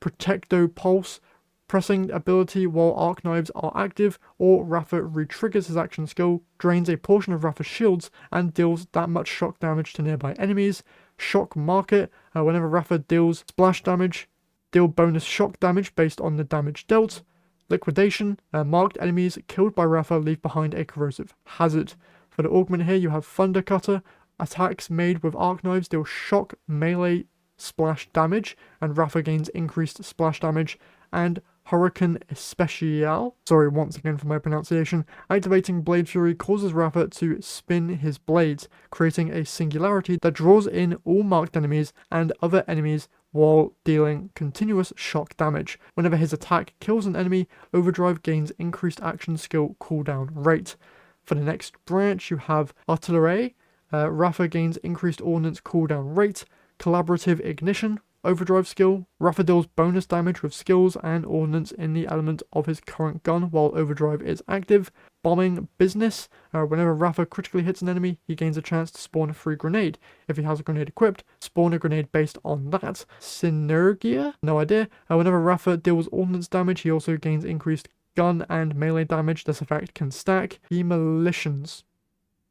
Protecto Pulse, pressing ability while Arc Knives are active, or Rafa re-triggers his action skill, drains a portion of Rafa's shields, and deals that much shock damage to nearby enemies. Shock Market, whenever Rafa deals splash damage, deal bonus shock damage based on the damage dealt. Liquidation, marked enemies killed by Rafa leave behind a corrosive hazard. For the augment here, you have Thunder Cutter. Attacks made with Arc Knives deal shock melee splash damage, and Rafa gains increased splash damage. And Hurricane Especial, sorry once again for my pronunciation, activating Blade Fury causes Rafa to spin his blades, creating a singularity that draws in all marked enemies and other enemies while dealing continuous shock damage. Whenever his attack kills an enemy, Overdrive gains increased action skill cooldown rate. For the next branch, you have Artillery. Rafa gains increased ordnance cooldown rate. Collaborative Ignition, Overdrive skill. Rafa deals bonus damage with skills and ordnance in the element of his current gun while Overdrive is active. Bombing Business, whenever Rafa critically hits an enemy, he gains a chance to spawn a free grenade. If he has a grenade equipped, spawn a grenade based on that. Synergia? No idea. Whenever Rafa deals ordnance damage, he also gains increased gun and melee damage. This effect can stack. Demolitions.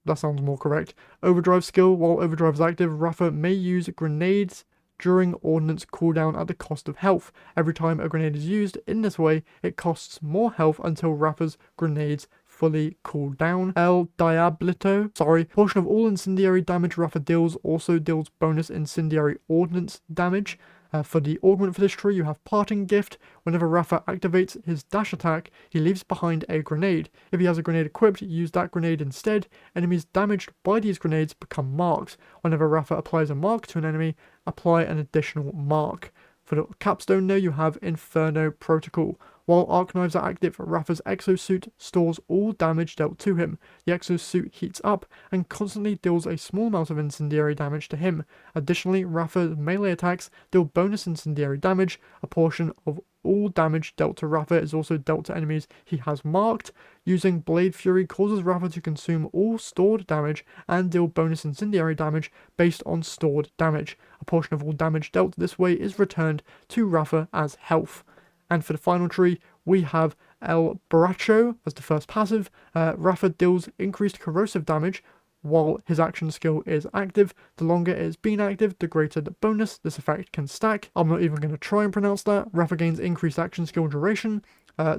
That sounds more correct. Overdrive skill, while Overdrive is active, Rafa may use grenades during ordnance cooldown at the cost of health. Every time a grenade is used in this way, it costs more health until Rafa's grenades fully cool down. El Diablito, portion of all incendiary damage Rafa deals also deals bonus incendiary ordnance damage. For the augment for this tree, you have Parting Gift. Whenever Rafa activates his dash attack, he leaves behind a grenade. If he has a grenade equipped, use that grenade instead. Enemies damaged by these grenades become marked. Whenever Rafa applies a mark to an enemy, apply an additional mark. For the capstone there, you have Inferno Protocol. While Arc Knives are active, Rafa's exosuit stores all damage dealt to him. The exosuit heats up and constantly deals a small amount of incendiary damage to him. Additionally, Rafa's melee attacks deal bonus incendiary damage. A portion of all damage dealt to Rafa is also dealt to enemies he has marked. Using Blade Fury causes Rafa to consume all stored damage and deal bonus incendiary damage based on stored damage. A portion of all damage dealt this way is returned to Rafa as health. And for the final tree, we have El Borracho as the first passive. Rafa deals increased corrosive damage while his action skill is active. The longer it has been active, the greater the bonus this effect can stack. I'm not even going to try and pronounce that. Rafa gains increased action skill duration.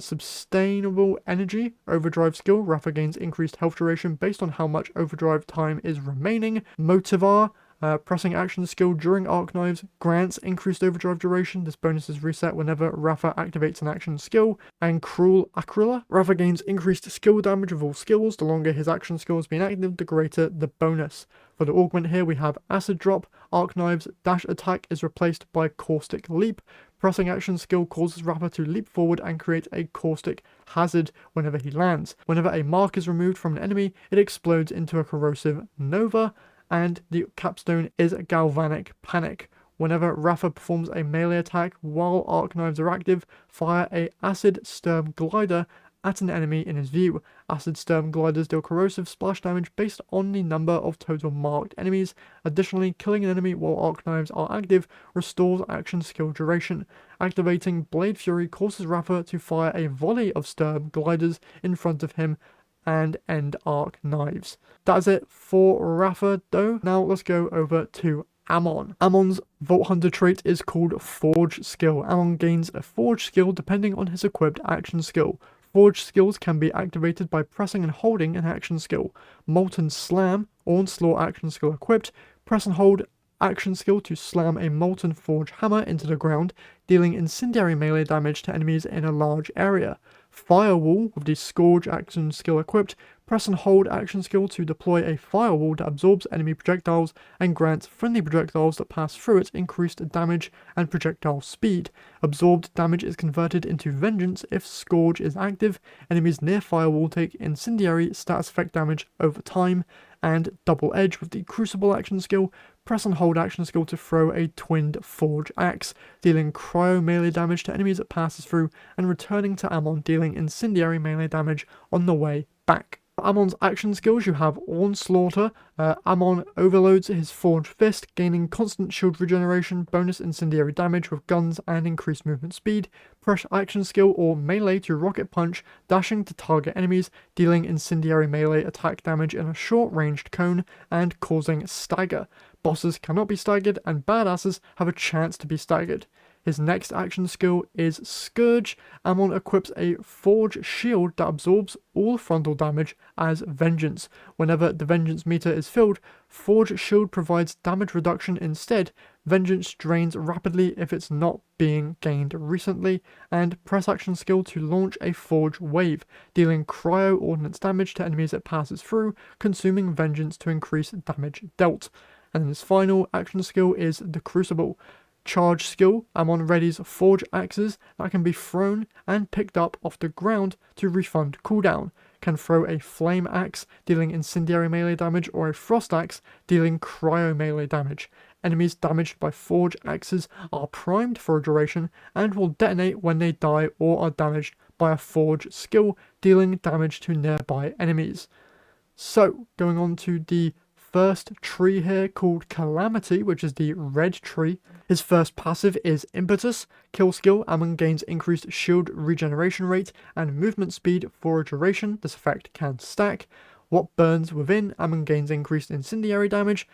Sustainable Energy, Overdrive skill. Rafa gains increased health duration based on how much overdrive time is remaining. Motivar, pressing action skill during Arc Knives grants increased overdrive duration. This bonus is reset whenever Rafa activates an action skill. And Cruel Acryla, Rafa gains increased skill damage with all skills. The longer his action skill has been active, the greater the bonus. For the augment here, we have Acid Drop. Arc Knives dash attack is replaced by Caustic Leap. Pressing action skill causes Rafa to leap forward and create a caustic hazard whenever he lands. Whenever a mark is removed from an enemy, it explodes into a corrosive nova. And the capstone is Galvanic Panic. Whenever Rafa performs a melee attack while Arc Knives are active, fire a Acid Sturm Glider at an enemy in his view. Acid Sturm Gliders deal corrosive splash damage based on the number of total marked enemies. Additionally, killing an enemy while Arc Knives are active restores action skill duration. Activating Blade Fury causes Rafa to fire a volley of Sturm Gliders in front of him and end Arc Knives. That is it for Rafa though. Now let's go over to Amon. Amon's Vault Hunter trait is called Forge Skill. Amon gains a Forge skill depending on his equipped action skill. Forge skills can be activated by pressing and holding an action skill. Molten Slam, Onslaught action skill equipped. Press and hold action skill to slam a Molten Forge hammer into the ground, dealing incendiary melee damage to enemies in a large area. Firewall, with the Scourge action skill equipped, press and hold action skill to deploy a firewall that absorbs enemy projectiles and grants friendly projectiles that pass through it increased damage and projectile speed. Absorbed damage is converted into Vengeance if Scourge is active. Enemies near firewall take incendiary status effect damage over time. And Double Edge, with the Crucible action skill, press and hold action skill to throw a Twinned Forge Axe, dealing cryo melee damage to enemies it passes through and returning to Amon, dealing incendiary melee damage on the way back. For Amon's action skills, you have Onslaughter. Amon overloads his Forged Fist, gaining constant shield regeneration, bonus incendiary damage with guns, and increased movement speed. Press action skill or melee to Rocket Punch, dashing to target enemies, dealing incendiary melee attack damage in a short-ranged cone, and causing stagger. Bosses cannot be staggered, and badasses have a chance to be staggered. His next action skill is Scourge. Amon equips a Forge Shield that absorbs all frontal damage as Vengeance. Whenever the Vengeance meter is filled, Forge Shield provides damage reduction instead. Vengeance drains rapidly if it's not being gained recently. And press action skill to launch a Forge Wave, dealing cryo ordnance damage to enemies it passes through, consuming Vengeance to increase damage dealt. And his final action skill is the Crucible. Charge skill, Amon readies Forge Axes that can be thrown and picked up off the ground to refund cooldown. Can throw a Flame Axe, dealing incendiary melee damage, or a Frost Axe, dealing cryo melee damage. Enemies damaged by Forge Axes are primed for a duration and will detonate when they die or are damaged by a Forge skill, dealing damage to nearby enemies. So, going on to the first tree here called Calamity, which is the Red Tree. His first passive is Impetus. Kill skill, Amon gains increased shield regeneration rate and movement speed for a duration. This effect can stack. What burns within, Amon gains increased incendiary damage.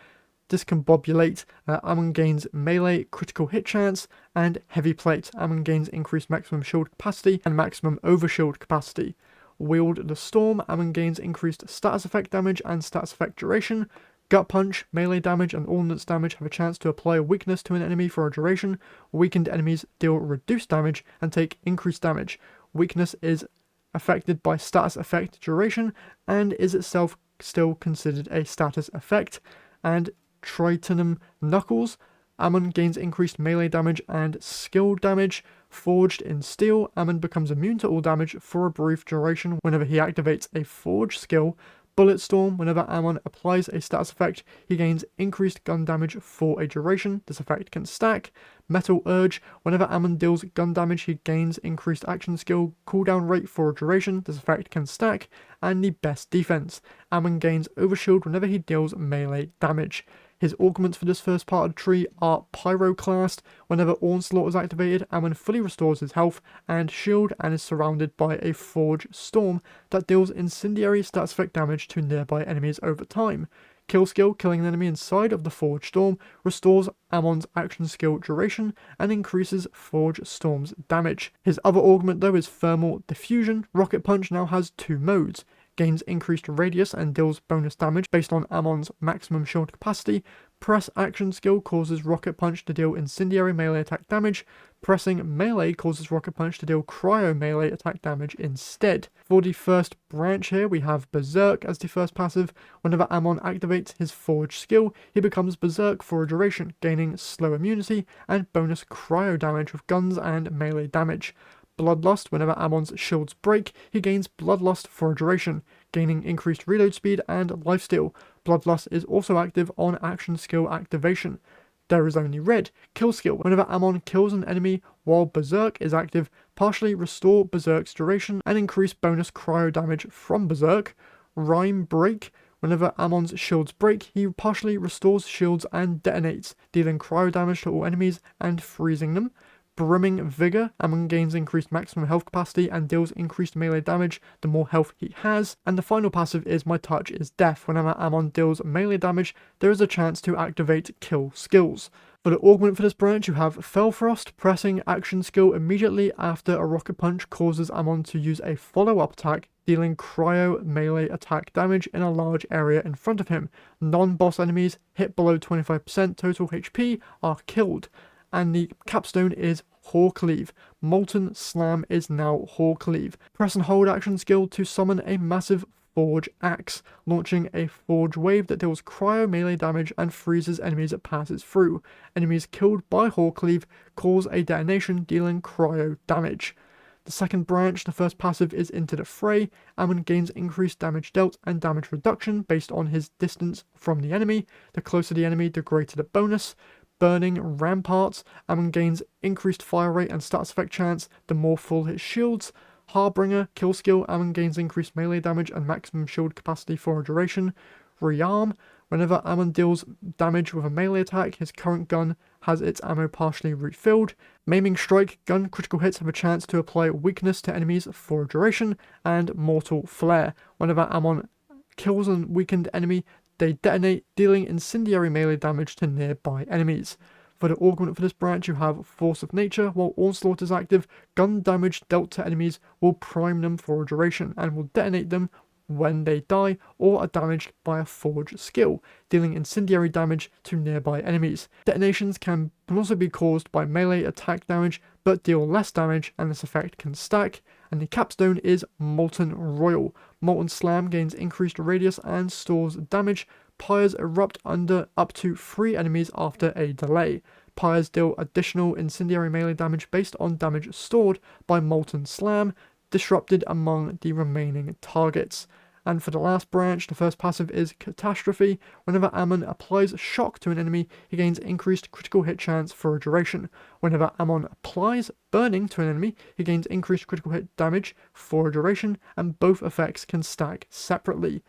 Discombobulate, Amon gains melee critical hit chance, and Heavy Plate, Amon gains increased maximum shield capacity and maximum overshield capacity. Wield the Storm, Amon gains increased status effect damage and status effect duration. Gut Punch, melee damage and ordnance damage have a chance to apply a weakness to an enemy for a duration. Weakened enemies deal reduced damage and take increased damage. Weakness is affected by status effect duration and is itself still considered a status effect. And Tritonum Knuckles, Amon gains increased melee damage and skill damage. Forged in Steel, Amon becomes immune to all damage for a brief duration whenever he activates a Forge skill. Bullet Storm, whenever Amon applies a status effect, he gains increased gun damage for a duration. This effect can stack. Metal Urge, whenever Amon deals gun damage, he gains increased action skill cooldown rate for a duration. This effect can stack. And the Best Defense, Amon gains Overshield whenever he deals melee damage. His augments for this first part of the tree are Pyroclast. Whenever Onslaught is activated, Amon fully restores his health and shield and is surrounded by a Forge Storm that deals incendiary status effect damage to nearby enemies over time. Kill skill, killing an enemy inside of the Forge Storm, restores Amon's action skill duration and increases Forge Storm's damage. His other augment though is Thermal Diffusion. Rocket Punch now has two modes. Gains increased radius and deals bonus damage based on Amon's maximum shield capacity. Press action skill causes Rocket Punch to deal incendiary melee attack damage. Pressing melee causes Rocket Punch to deal cryo melee attack damage instead. For the first branch here, we have Berserk as the first passive. Whenever Amon activates his Forge skill, he becomes Berserk for a duration, gaining slow immunity and bonus cryo damage with guns and melee damage. Bloodlust, whenever Amon's shields break, he gains Bloodlust for a duration, gaining increased reload speed and lifesteal. Bloodlust is also active on action skill activation. There is only red. Kill skill, whenever Amon kills an enemy while Berserk is active, partially restore Berserk's duration and increase bonus cryo damage from Berserk. Rhyme Break, whenever Amon's shields break, he partially restores shields and detonates, dealing cryo damage to all enemies and freezing them. Brimming Vigor, Amon gains increased maximum health capacity and deals increased melee damage the more health he has. And the final passive is My Touch is Death. Whenever Amon deals melee damage, there is a chance to activate kill skills. For the augment for this branch, you have Fellfrost. Pressing action skill immediately after a Rocket Punch causes Amon to use a follow-up attack, dealing cryo melee attack damage in a large area in front of him. Non-boss enemies hit below 25% total HP are killed. And the capstone is Hawk Leave. Molten Slam is now Hawk Leave. Press and hold action skill to summon a massive Forge Axe, launching a Forge Wave that deals cryo melee damage and freezes enemies it passes through. Enemies killed by Hawk Leave cause a detonation, dealing cryo damage. The second branch, the first passive, is Into the Fray. Amon gains increased damage dealt and damage reduction based on his distance from the enemy. The closer the enemy, the greater the bonus. Burning Ramparts, Amon gains increased fire rate and status effect chance the more full his shields. Harbinger, kill skill, Amon gains increased melee damage and maximum shield capacity for a duration. Rearm, whenever Amon deals damage with a melee attack, his current gun has its ammo partially refilled. Maiming Strike, gun critical hits have a chance to apply weakness to enemies for a duration. And Mortal Flare, whenever Amon kills a weakened enemy, they detonate, dealing incendiary melee damage to nearby enemies. For the augment for this branch, you have Force of Nature. While Onslaught is active, gun damage dealt to enemies will prime them for a duration and will detonate them when they die or are damaged by a Forge skill, dealing incendiary damage to nearby enemies. Detonations can also be caused by melee attack damage, but deal less damage, and this effect can stack. And the capstone is Molten Royal. Molten Slam gains increased radius and stores damage. Pyres erupt under up to 3 enemies after a delay. Pyres deal additional incendiary melee damage based on damage stored by Molten Slam, disrupted among the remaining targets. And for the last branch, the first passive is Catastrophe. Whenever Amon applies shock to an enemy, he gains increased critical hit chance for a duration. Whenever Amon applies burning to an enemy, he gains increased critical hit damage for a duration, and both effects can stack separately.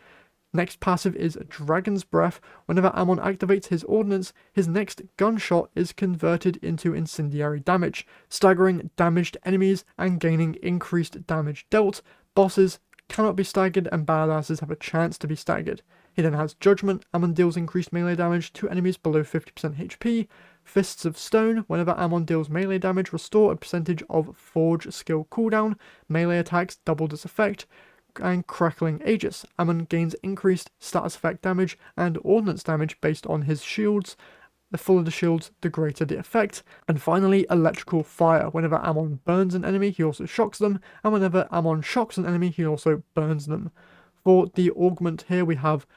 Next passive is Dragon's Breath. Whenever Amon activates his ordnance, his next gunshot is converted into incendiary damage, staggering damaged enemies and gaining increased damage dealt. Bosses cannot be staggered and badasses have a chance to be staggered. He then has Judgment. Amon deals increased melee damage to enemies below 50% HP. Fists of Stone. Whenever Amon deals melee damage, restore a percentage of Forge skill cooldown. Melee attacks double this effect. And Crackling Aegis. Amon gains increased status effect damage and ordnance damage based on his shields. The fuller the shields, the greater the effect. And finally, Electrical Fire. Whenever Amon burns an enemy, he also shocks them. And whenever Amon shocks an enemy, he also burns them. For the augment here, we have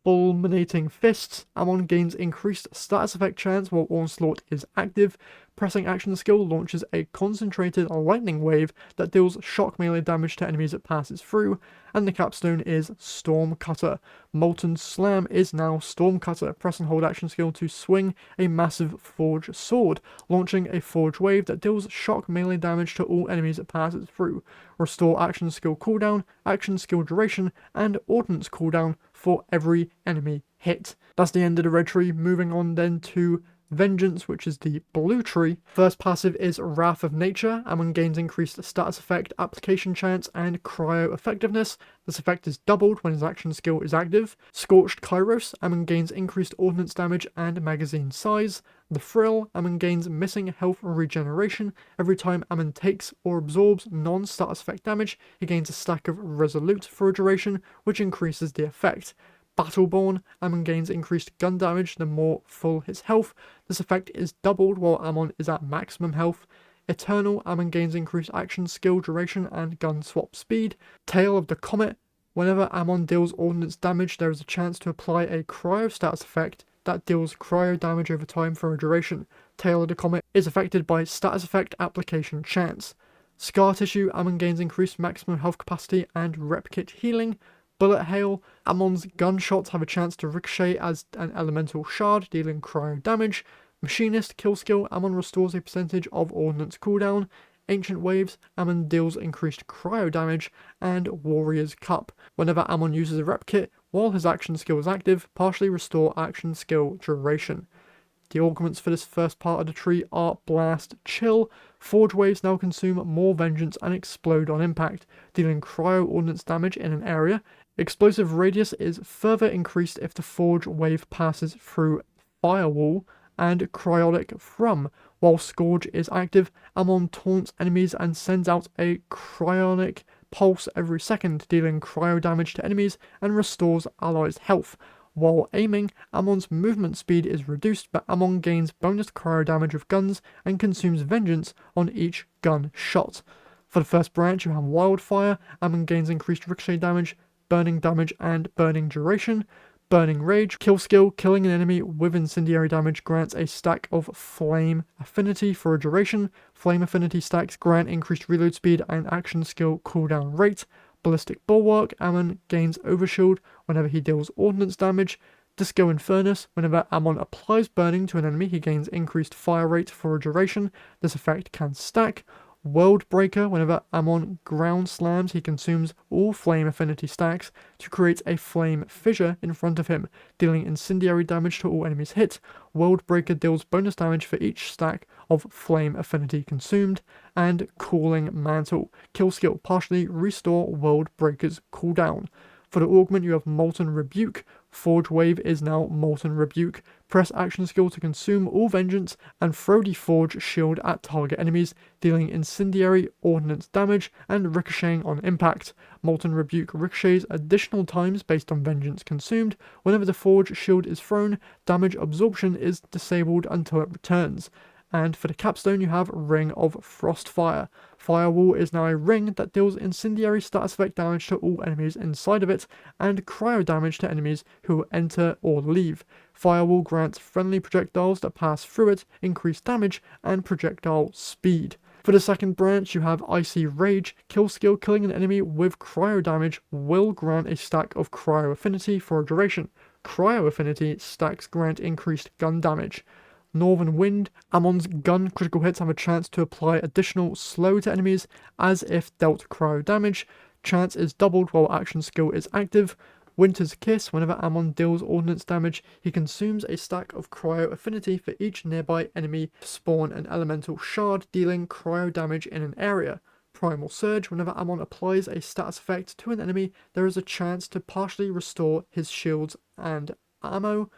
Fulminating Fists. Amon gains increased status effect chance while Onslaught is active. Pressing Action Skill launches a concentrated lightning wave that deals shock melee damage to enemies it passes through. And the capstone is Storm Cutter. Molten Slam is now Storm Cutter. Press and hold Action Skill to swing a massive Forge Sword, launching a Forge Wave that deals shock melee damage to all enemies it passes through. Restore Action Skill cooldown, Action Skill duration, and Ordnance cooldown for every enemy hit. That's the end of the Red Tree. Moving on then to Vengeance, which is the Blue Tree. First passive is Wrath of Nature. Amon gains increased status effect, application chance, and cryo effectiveness. This effect is doubled when his action skill is active. Scorched Kairos. Amon gains increased ordnance damage and magazine size. The Frill. Amon gains missing health regeneration. Every time Amon takes or absorbs non-status effect damage, he gains a stack of Resolute for a duration, which increases the effect. Battleborn. Amon gains increased gun damage the more full his health. This effect is doubled while Amon is at maximum health. Eternal. Amon gains increased action skill duration and gun swap speed. Tail of the Comet. Whenever Amon deals ordnance damage, there is a chance to apply a cryo status effect that deals cryo damage over time for a duration. Tail of the Comet is affected by status effect application chance. Scar Tissue. Amon gains increased maximum health capacity and rep kit healing. Bullet Hail. Amon's gunshots have a chance to ricochet as an elemental shard, dealing cryo damage. Machinist kill skill. Amon restores a percentage of ordnance cooldown. Ancient Waves. Amon deals increased cryo damage. And Warrior's Cup. Whenever Amon uses a rep kit, while his action skill is active, partially restore action skill duration. The augments for this first part of the tree are Blast, Chill. Forge Waves now consume more Vengeance and explode on impact, dealing cryo ordnance damage in an area. Explosive radius is further increased if the Forge Wave passes through Firewall, and Cryotic Thrum. While Scourge is active, Amon taunts enemies and sends out a cryonic pulse every second, dealing cryo damage to enemies and restores allies' health. While aiming, Amon's movement speed is reduced, but Amon gains bonus cryo damage with guns and consumes Vengeance on each gun shot. For the first branch, you have Wildfire. Amon gains increased ricochet damage, burning damage, and burning duration. Burning Rage. Kill skill. Killing an enemy with incendiary damage grants a stack of Flame Affinity for a duration. Flame Affinity stacks grant increased reload speed and action skill cooldown rate. Ballistic Bulwark. Amon gains Overshield whenever he deals ordnance damage. Disco Infernus. Whenever Amon applies burning to an enemy, he gains increased fire rate for a duration. This effect can stack. World Breaker, whenever Amon ground slams, he consumes all flame affinity stacks to create a flame fissure in front of him, dealing incendiary damage to all enemies hit. World Breaker deals bonus damage for each stack of flame affinity consumed. And Cooling Mantle, kill skill, partially restore World Breaker's cooldown. For the augment, you have Molten Rebuke. Forge Wave is now Molten Rebuke. Press action skill to consume all vengeance and throw the Forge shield at target enemies, dealing incendiary ordnance damage and ricocheting on impact. Molten Rebuke ricochets additional times based on vengeance consumed. Whenever the Forge shield is thrown, damage absorption is disabled until it returns. And for the capstone, you have Ring of Frostfire. Firewall is now a ring that deals incendiary status effect damage to all enemies inside of it, and cryo damage to enemies who enter or leave. Firewall grants friendly projectiles that pass through it increased damage and projectile speed. For the second branch, you have Icy Rage. Kill skill, killing an enemy with cryo damage will grant a stack of cryo affinity for a duration. Cryo affinity stacks grant increased gun damage. Northern Wind, Amon's gun critical hits have a chance to apply additional slow to enemies as if dealt cryo damage. Chance is doubled while action skill is active. Winter's Kiss, whenever Amon deals ordnance damage, he consumes a stack of cryo affinity for each nearby enemy to spawn an elemental shard, dealing cryo damage in an area. Primal Surge, whenever Amon applies a status effect to an enemy, there is a chance to partially restore his shields and ammo.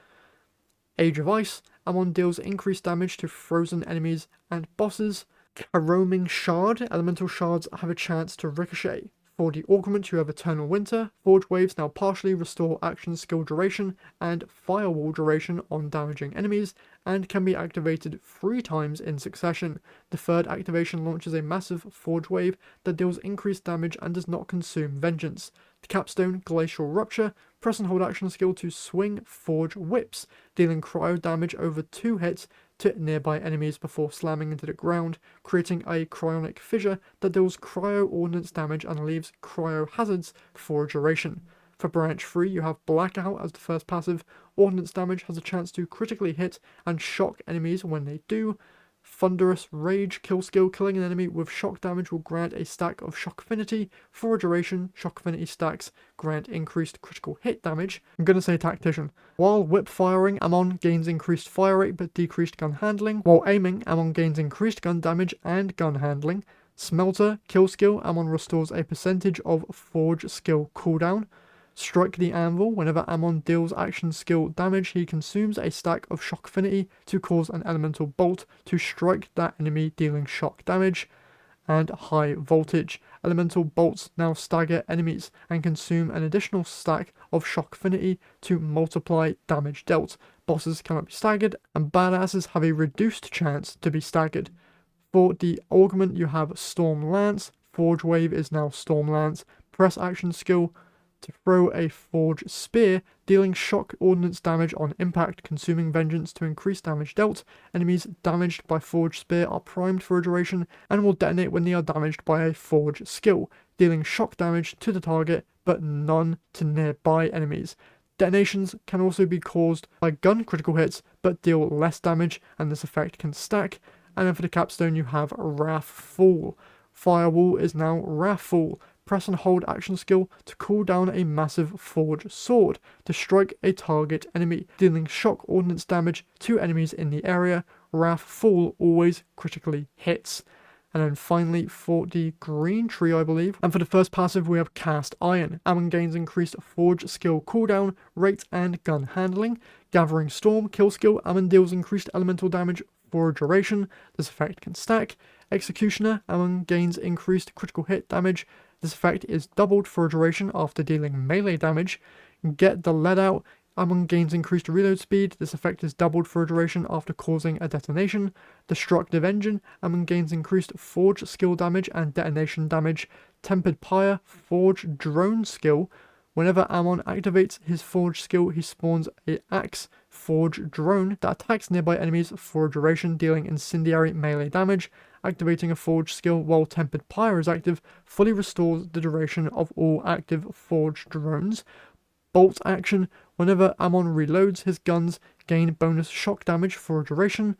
Age of Ice, Amon deals increased damage to frozen enemies and bosses. A Roaming Shard, elemental shards have a chance to ricochet. For the augment, you have Eternal Winter. Forge Waves now partially restore action skill duration and firewall duration on damaging enemies, and can be activated 3 times in succession. The third activation launches a massive Forge Wave that deals increased damage and does not consume vengeance. The capstone, Glacial Rupture, press and hold action skill to swing Forge Whips, dealing cryo damage over 2 hits to nearby enemies before slamming into the ground, creating a cryonic fissure that deals cryo ordnance damage and leaves cryo hazards for a duration. For branch 3, you have Blackout as the first passive. Ordnance damage has a chance to critically hit and shock enemies when they do. Thunderous Rage, kill skill, killing an enemy with shock damage will grant a stack of shock affinity for a duration. Shock affinity stacks grant increased critical hit damage. I'm gonna say Tactician. While whip firing, Amon gains increased fire rate but decreased gun handling. While aiming, Amon gains increased gun damage and gun handling. Smelter, kill skill, Amon restores a percentage of Forge skill cooldown. Strike the Anvil, whenever Amon deals action skill damage, he consumes a stack of shock affinity to cause an elemental bolt to strike that enemy, dealing shock damage. And High Voltage, elemental bolts now stagger enemies and consume an additional stack of shock affinity to multiply damage dealt. Bosses cannot be staggered, and badasses have a reduced chance to be staggered. For the augment, you have Storm Lance. Forge Wave is now Storm Lance. Press action skill to throw a Forge Spear, dealing shock ordnance damage on impact, consuming vengeance to increase damage dealt. Enemies damaged by Forge Spear are primed for a duration and will detonate when they are damaged by a Forge skill, dealing shock damage to the target but none to nearby enemies. Detonations can also be caused by gun critical hits but deal less damage, and this effect can stack. And then for the capstone, you have Wrathfall. Firewall is now Wrathfall. Press and hold action skill to cool down a massive Forge Sword to strike a target enemy, dealing shock ordnance damage to enemies in the area. Wrathfall always critically hits. And then finally for the Green Tree, I believe. And for the first passive, we have Cast Iron. Amon gains increased Forge skill cooldown, rate, and gun handling. Gathering Storm, kill skill, Amon deals increased elemental damage for a duration. This effect can stack. Executioner, Amon gains increased critical hit damage. This effect is doubled for a duration after dealing melee damage. Get the Lead Out, Amon gains increased reload speed. This effect is doubled for a duration after causing a detonation. Destructive Engine, Amon gains increased Forge skill damage and detonation damage. Tempered Pyre, Forge Drone skill. Whenever Amon activates his Forge skill, he spawns an Axe Forge Drone that attacks nearby enemies for a duration, dealing incendiary melee damage. Activating a Forge skill while Tempered Pyre is active fully restores the duration of all active Forge drones. Bolt action, whenever Amon reloads his guns, gain bonus shock damage for a duration.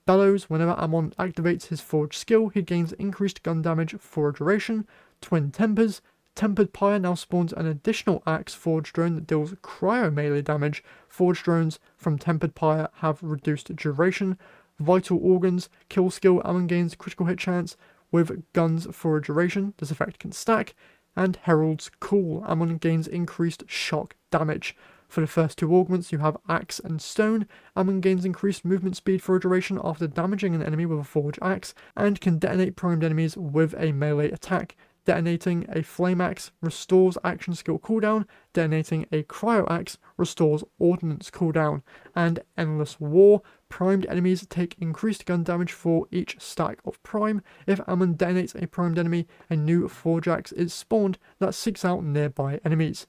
Bellows, whenever Amon activates his Forge skill, he gains increased gun damage for a duration. Twin Tempers. Tempered Pyre now spawns an additional axe Forge drone that deals cryo melee damage. Forge drones from Tempered Pyre have reduced duration. Vital Organs. Kill skill, Amon gains critical hit chance with guns for a duration. This effect can stack. And Herald's Call. Amon gains increased shock damage. For the first two augments, you have Axe and Stone. Amon gains increased movement speed for a duration after damaging an enemy with a Forge Axe, and can detonate primed enemies with a melee attack. Detonating a Flame Axe restores action skill cooldown. Detonating a Cryo Axe restores ordnance cooldown. And Endless War. Primed enemies take increased gun damage for each stack of prime. If Amon detonates a primed enemy, a new Forge Axe is spawned that seeks out nearby enemies.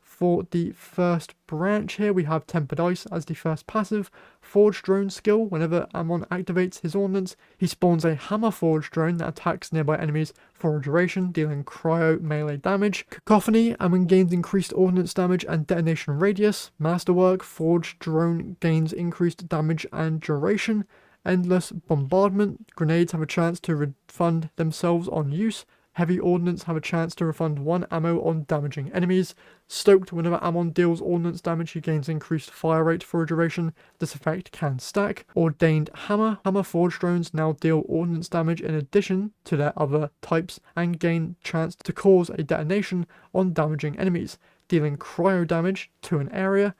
For the first branch here, we have Tempered Ice as the first passive. Forge Drone skill, whenever Amon activates his ordnance, he spawns a Hammer Forge Drone that attacks nearby enemies for a duration, dealing cryo melee damage. Cacophony, Amon gains increased ordnance damage and detonation radius. Masterwork, Forge Drone gains increased damage and duration. Endless Bombardment, grenades have a chance to refund themselves on use. Heavy Ordnance have a chance to refund 1 ammo on damaging enemies. Stoked, whenever Amon deals ordnance damage, he gains increased fire rate for a duration. This effect can stack. Ordained Hammer. Hammer Forge drones now deal ordnance damage in addition to their other types and gain chance to cause a detonation on damaging enemies, dealing cryo damage to an area.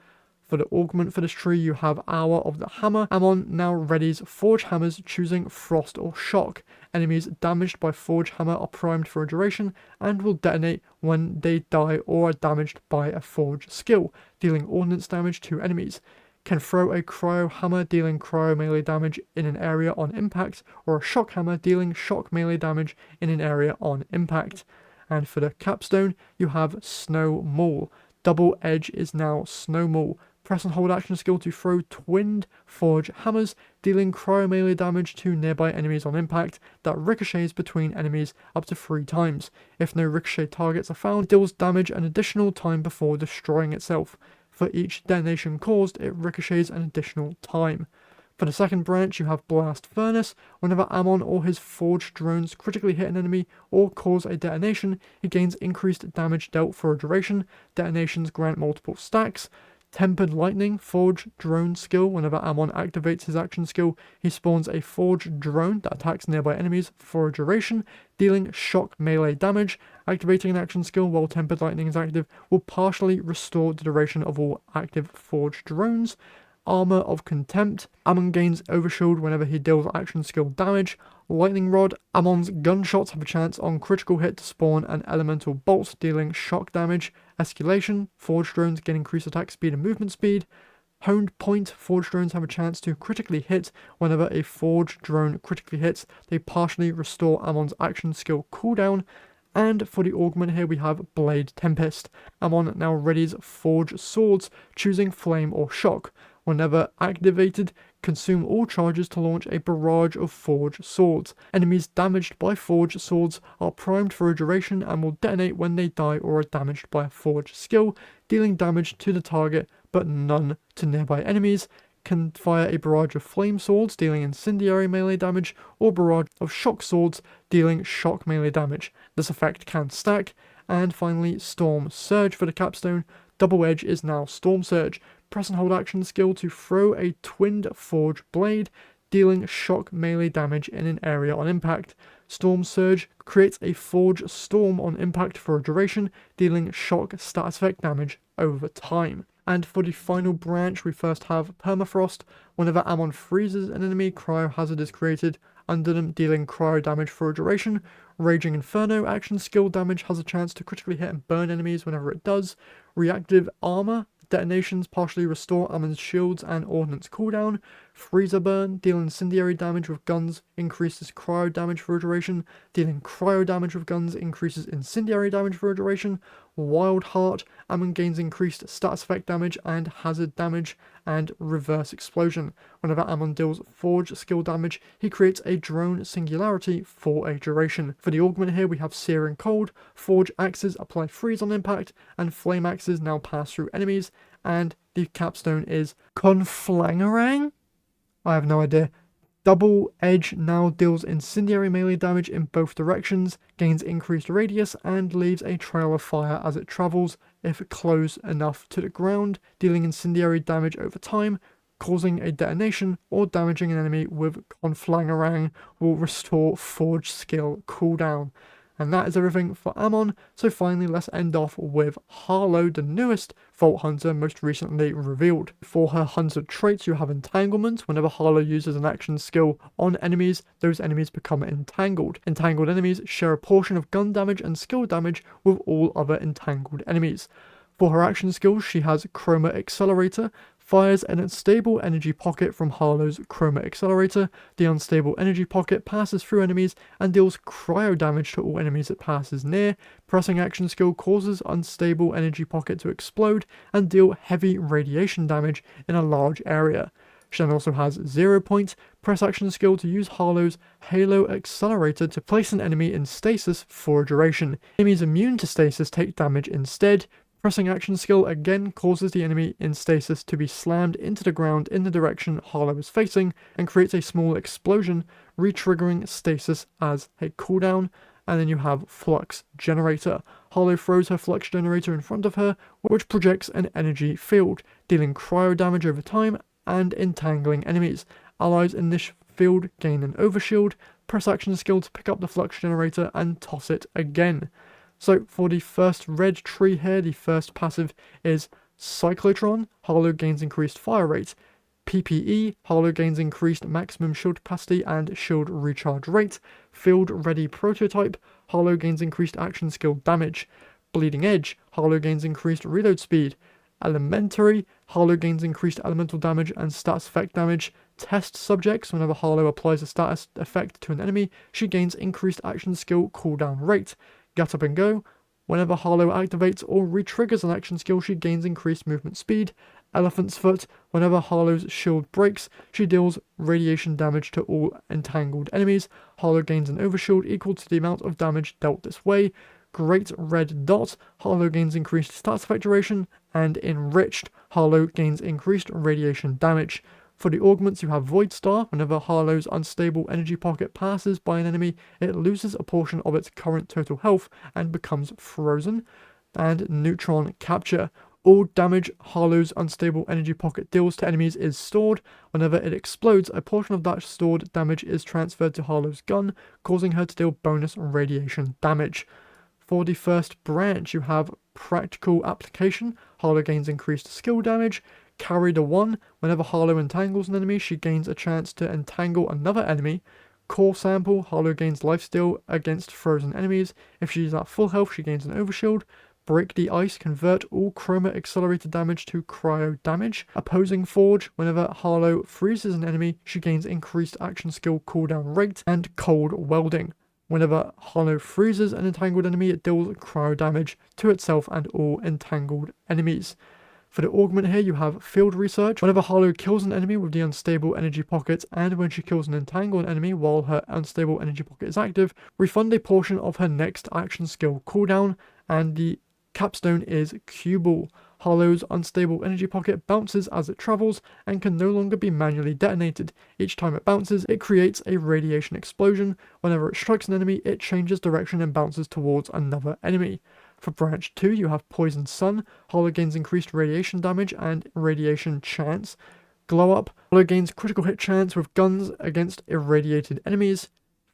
For the augment for this tree, you have Hour of the Hammer. Amon now readies Forge Hammers, choosing Frost or Shock. Enemies damaged by Forge Hammer are primed for a duration and will detonate when they die or are damaged by a Forge skill, dealing ordnance damage to enemies. Can throw a Cryo Hammer, dealing cryo melee damage in an area on impact, or a Shock Hammer, dealing shock melee damage in an area on impact. And for the capstone, you have Snow Maul. Double Edge is now Snow Maul. Press and hold action skill to throw twinned Forge Hammers, dealing cryo melee damage to nearby enemies on impact that ricochets between enemies up to 3 times. If no ricochet targets are found, it deals damage an additional time before destroying itself. For each detonation caused, it ricochets an additional time. For the second branch, you have Blast Furnace. Whenever Amon or his Forge drones critically hit an enemy or cause a detonation, he gains increased damage dealt for a duration. Detonations grant multiple stacks. Tempered Lightning, Forge Drone skill. Whenever Amon activates his action skill, he spawns a Forge Drone that attacks nearby enemies for a duration, dealing shock melee damage. Activating an action skill while Tempered Lightning is active will partially restore the duration of all active Forge Drones. Armor of Contempt. Amon gains Overshield whenever he deals action skill damage. Lightning Rod. Amon's gunshots have a chance on critical hit to spawn an Elemental Bolt, dealing shock damage. Escalation. Forge drones gain increased attack speed and movement speed. Honed Point. Forge drones have a chance to critically hit. Whenever a Forge drone critically hits, they partially restore Amon's action skill cooldown. And for the augment here, we have Blade Tempest. Amon now readies Forge Swords, choosing Flame or Shock. Whenever activated, consume all charges to launch a barrage of Forge Swords. Enemies damaged by Forge Swords are primed for a duration and will detonate when they die or are damaged by a Forge skill, dealing damage to the target but none to nearby enemies. Can fire a barrage of Flame Swords, dealing incendiary melee damage, or barrage of Shock Swords, dealing shock melee damage. This effect can stack. And finally, Storm Surge for the capstone. Double Edge is now Storm Surge. Press and hold action skill to throw a twinned Forge Blade, dealing shock melee damage in an area on impact. Storm Surge creates a Forge Storm on impact for a duration, dealing shock status effect damage over time. And for the final branch, we first have Permafrost. Whenever Amon freezes an enemy, Cryo Hazard is created under them, dealing cryo damage for a duration. Raging Inferno action skill damage has a chance to critically hit and burn enemies whenever it does. Reactive Armor. Detonations partially restore Amon's shields and ordnance cooldown. Freezer Burn, deal incendiary damage with guns, increases cryo damage for a duration. Dealing cryo damage with guns increases incendiary damage for a duration. Wild Heart, Amon gains increased status effect damage and hazard damage. And Reverse Explosion. Whenever Amon deals Forge skill damage, he creates a drone singularity for a duration. For the augment here, we have Searing Cold. Forge axes apply freeze on impact, and flame axes now pass through enemies. And the capstone is Conflangerang? I have no idea. Double Edge now deals incendiary melee damage in both directions, gains increased radius, and leaves a trail of fire as it travels if close enough to the ground, dealing incendiary damage over time, causing a detonation, or damaging an enemy with Conflangerang will restore Forge skill cooldown. And that is everything for Amon, so finally let's end off with Harlowe, the newest Vault Hunter most recently revealed. For her Hunter traits, you have Entanglement. Whenever Harlowe uses an action skill on enemies, those enemies become entangled. Entangled enemies share a portion of gun damage and skill damage with all other entangled enemies. For her action skills, she has Chroma Accelerator, fires an unstable energy pocket from Harlowe's Chroma Accelerator. The unstable energy pocket passes through enemies and deals cryo damage to all enemies it passes near. Pressing action skill causes unstable energy pocket to explode and deal heavy radiation damage in a large area. She then also has 0 point, press action skill to use Harlowe's Halo Accelerator to place an enemy in stasis for a duration. Enemies immune to stasis take damage instead. Pressing action skill again causes the enemy in stasis to be slammed into the ground in the direction Harlowe is facing and creates a small explosion, re-triggering stasis as a cooldown. And then you have Flux Generator. Harlowe throws her Flux Generator in front of her, which projects an energy field, dealing cryo damage over time and entangling enemies. Allies in this field gain an overshield. Press action skill to pick up the Flux Generator and toss it again. So for the first red tree here, the first passive is Cyclotron. Harlowe gains increased fire rate. PPE, Harlowe gains increased maximum shield capacity and shield recharge rate. Field Ready Prototype, Harlowe gains increased action skill damage. Bleeding Edge, Harlowe gains increased reload speed. Elementary, Harlowe gains increased elemental damage and status effect damage. Test Subjects, whenever Harlowe applies a status effect to an enemy, she gains increased action skill cooldown rate. Get Up and Go, whenever Harlowe activates or re-triggers an action skill, she gains increased movement speed. Elephant's Foot, whenever Harlowe's shield breaks, she deals radiation damage to all entangled enemies. Harlowe gains an overshield equal to the amount of damage dealt this way. Great Red Dot, Harlowe gains increased stats effect duration. And Enriched, Harlowe gains increased radiation damage. For the augments, you have Void Star. Whenever Harlowe's unstable energy pocket passes by an enemy, it loses a portion of its current total health and becomes frozen. And Neutron Capture. All damage Harlowe's unstable energy pocket deals to enemies is stored. Whenever it explodes, a portion of that stored damage is transferred to Harlowe's gun, causing her to deal bonus radiation damage. For the first branch, you have Practical Application. Harlowe gains increased skill damage. Carry the One, whenever Harlowe entangles an enemy, she gains a chance to entangle another enemy. Core Sample, Harlowe gains lifesteal against frozen enemies. If she is at full health, she gains an overshield. Break the Ice, convert all Chroma Accelerated damage to cryo damage. Opposing Forge, whenever Harlowe freezes an enemy, she gains increased action skill cooldown rate. And Cold Welding, whenever Harlowe freezes an entangled enemy, it deals cryo damage to itself and all entangled enemies. For the augment here, you have Field Research. Whenever Harlowe kills an enemy with the unstable energy pocket, and when she kills an entangled enemy while her unstable energy pocket is active, refund a portion of her next action skill cooldown. And the capstone is Cubal. Harlowe's unstable energy pocket bounces as it travels and can no longer be manually detonated. Each time it bounces, it creates a radiation explosion. Whenever it strikes an enemy, it changes direction and bounces towards another enemy. For branch 2, you have Poison Sun. Harlowe gains increased radiation damage and radiation chance. Glow Up, Harlowe gains critical hit chance with guns against irradiated enemies.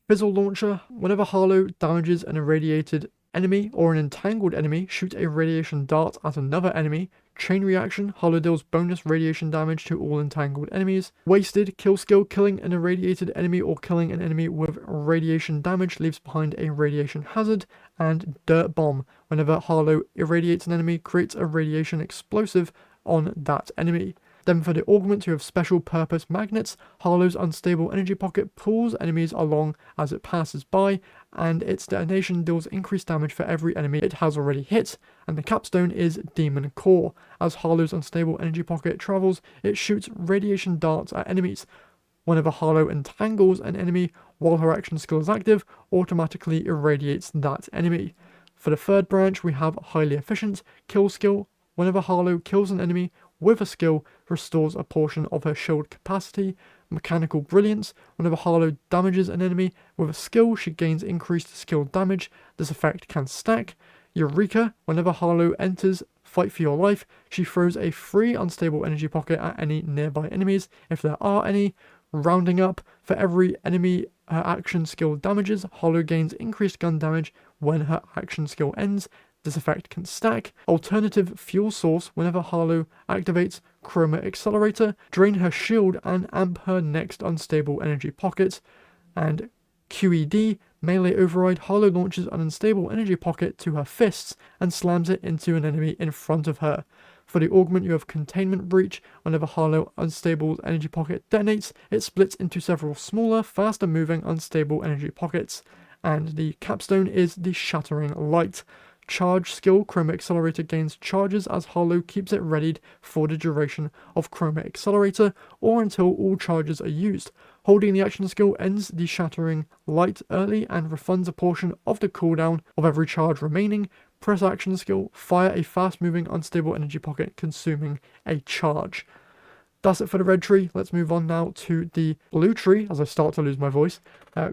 Fizzle Launcher, whenever Harlowe damages an irradiated enemy or an entangled enemy, shoot a radiation dart at another enemy. Chain Reaction, Harlowe deals bonus radiation damage to all entangled enemies. Wasted, kill skill, killing an irradiated enemy or killing an enemy with radiation damage leaves behind a radiation hazard. And Dirt Bomb, whenever Harlowe irradiates an enemy, creates a radiation explosive on that enemy. Then for the augment, you have Special Purpose Magnets. Harlowe's unstable energy pocket pulls enemies along as it passes by, and its detonation deals increased damage for every enemy it has already hit. And the capstone is Demon Core. As Harlowe's unstable energy pocket travels, it shoots radiation darts at enemies. Whenever Harlowe entangles an enemy while her action skill is active, automatically irradiates that enemy. For the third branch, we have Highly Efficient Kill Skill. Whenever Harlowe kills an enemy with a skill, restores a portion of her shield capacity. Mechanical Brilliance. Whenever Harlowe damages an enemy with a skill, she gains increased skill damage. This effect can stack. Eureka. Whenever Harlowe enters Fight for Your Life, she throws a free unstable energy pocket at any nearby enemies, if there are any. Rounding Up. For every enemy her action skill damages, Harlowe gains increased gun damage when her action skill ends. This effect can stack. Alternative Fuel Source. Whenever Harlowe activates Chroma Accelerator, drain her shield and amp her next unstable energy pocket. And QED, Melee Override. Harlowe launches an unstable energy pocket to her fists and slams it into an enemy in front of her. For the augment, you have Containment Breach. Whenever Harlowe unstable energy pocket detonates, it splits into several smaller, faster moving unstable energy pockets. And the capstone is the Shattering Light. Charge skill. Chroma Accelerator gains charges as Harlowe keeps it readied for the duration of Chroma Accelerator or until all charges are used. Holding the action skill ends the Shattering Light early and refunds a portion of the cooldown of every charge remaining. Press action skill. Fire a fast moving unstable energy pocket consuming a charge. That's it for the red tree. Let's move on now to the blue tree as I start to lose my voice.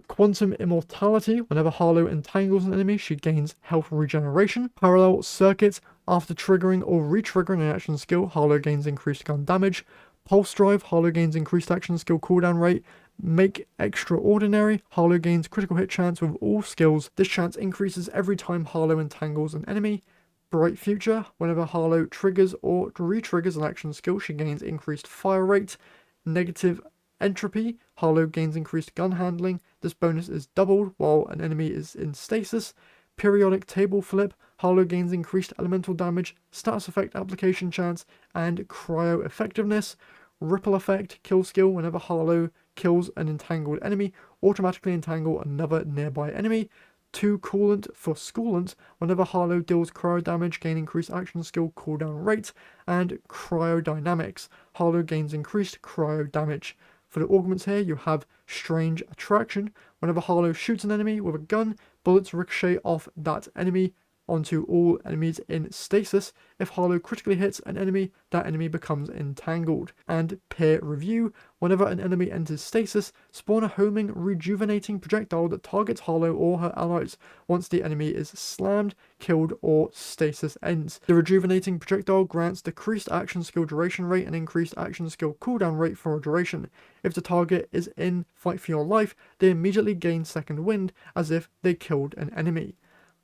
Quantum Immortality. Whenever Harlowe entangles an enemy, she gains health regeneration. Parallel Circuit. After triggering or re-triggering an action skill, Harlowe gains increased gun damage. Pulse Drive. Harlowe gains increased action skill cooldown rate. Make Extraordinary. Harlowe gains critical hit chance with all skills. This chance increases every time Harlowe entangles an enemy. Bright Future. Whenever Harlowe triggers or re-triggers an action skill, she gains increased fire rate. Negative Entropy. Harlowe gains increased gun handling. This bonus is doubled while an enemy is in stasis. Periodic Table Flip. Harlowe gains increased elemental damage, status effect application chance, and cryo effectiveness. Ripple Effect. Kill skill. Whenever Harlowe kills an entangled enemy, automatically entangle another nearby enemy. 2 Coolant for Schoolant. Whenever Harlowe deals cryo damage, gain increased action skill cooldown rate. And Cryodynamics. Harlowe gains increased cryo damage. For the augments here, you have Strange Attraction. Whenever Harlowe shoots an enemy with a gun, bullets ricochet off that enemy onto all enemies in stasis. If Harlowe critically hits an enemy, that enemy becomes entangled. And Peer Review. Whenever an enemy enters stasis, spawn a homing, rejuvenating projectile that targets Harlowe or her allies once the enemy is slammed, killed, or stasis ends. The rejuvenating projectile grants decreased action skill duration rate and increased action skill cooldown rate for a duration. If the target is in Fight for Your Life, they immediately gain second wind as if they killed an enemy.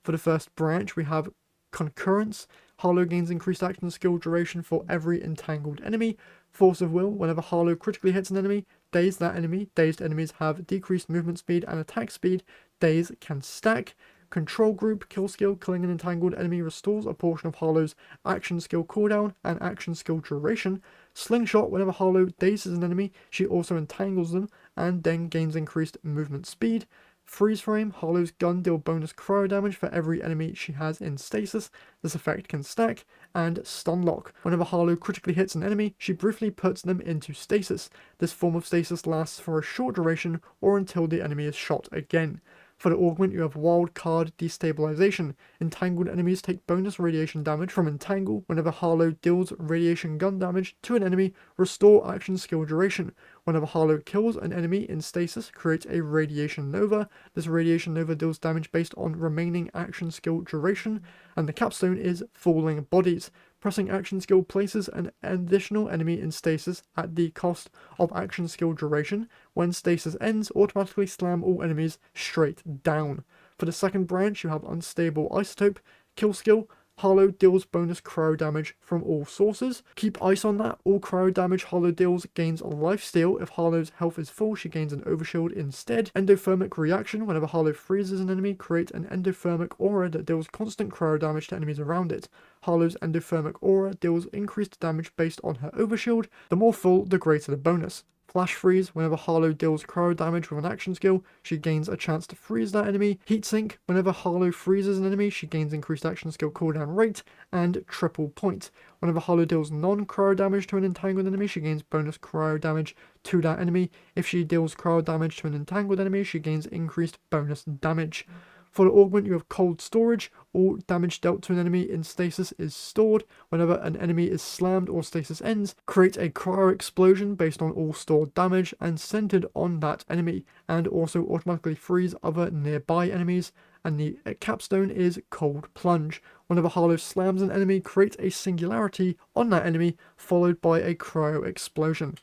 For the first branch, we have Concurrence. Harlowe gains increased action skill duration for every entangled enemy. Force of Will. Whenever Harlowe critically hits an enemy, daze that enemy. Dazed enemies have decreased movement speed and attack speed. Daze can stack. Control Group. Kill skill. Killing an entangled enemy restores a portion of Harlowe's action skill cooldown and action skill duration. Slingshot. Whenever Harlowe dazes an enemy, she also entangles them and then gains increased movement speed. Freeze Frame. Harlowe's gun deal bonus cryo damage for every enemy she has in stasis. This effect can stack. And Stun Lock. Whenever Harlowe critically hits an enemy, she briefly puts them into stasis. This form of stasis lasts for a short duration or until the enemy is shot again. For the augment, you have Wild Card Destabilization. Entangled enemies take bonus radiation damage from Entangle. Whenever Harlowe deals radiation gun damage to an enemy, restore action skill duration. Whenever Harlowe kills an enemy in stasis, creates a Radiation Nova. This Radiation Nova deals damage based on remaining action skill duration. And the capstone is Falling Bodies. Pressing action skill places an additional enemy in stasis at the cost of action skill duration. When stasis ends, automatically slam all enemies straight down. For the second branch, you have Unstable Isotope. Kill skill. Harlowe deals bonus cryo damage from all sources. Keep ice on that. All cryo damage Harlowe deals gains lifesteal. If Harlowe's health is full, she gains an overshield instead. Endothermic Reaction. Whenever Harlowe freezes an enemy, create an endothermic aura that deals constant cryo damage to enemies around it. Harlowe's endothermic aura deals increased damage based on her overshield. The more full, the greater the bonus. Flash Freeze. Whenever Harlowe deals cryo damage with an action skill, she gains a chance to freeze that enemy. Heatsink. Whenever Harlowe freezes an enemy, she gains increased action skill cooldown rate. And Triple Point. Whenever Harlowe deals non-cryo damage to an entangled enemy, she gains bonus cryo damage to that enemy. If she deals cryo damage to an entangled enemy, she gains increased bonus damage. For the augment, you have cold storage. All damage dealt to an enemy in stasis is stored. Whenever an enemy is slammed or stasis ends, create a cryo explosion based on all stored damage and centered on that enemy, and also automatically freeze other nearby enemies. And the capstone is Cold Plunge. Whenever Harlowe slams an enemy, create a singularity on that enemy, followed by a cryo explosion.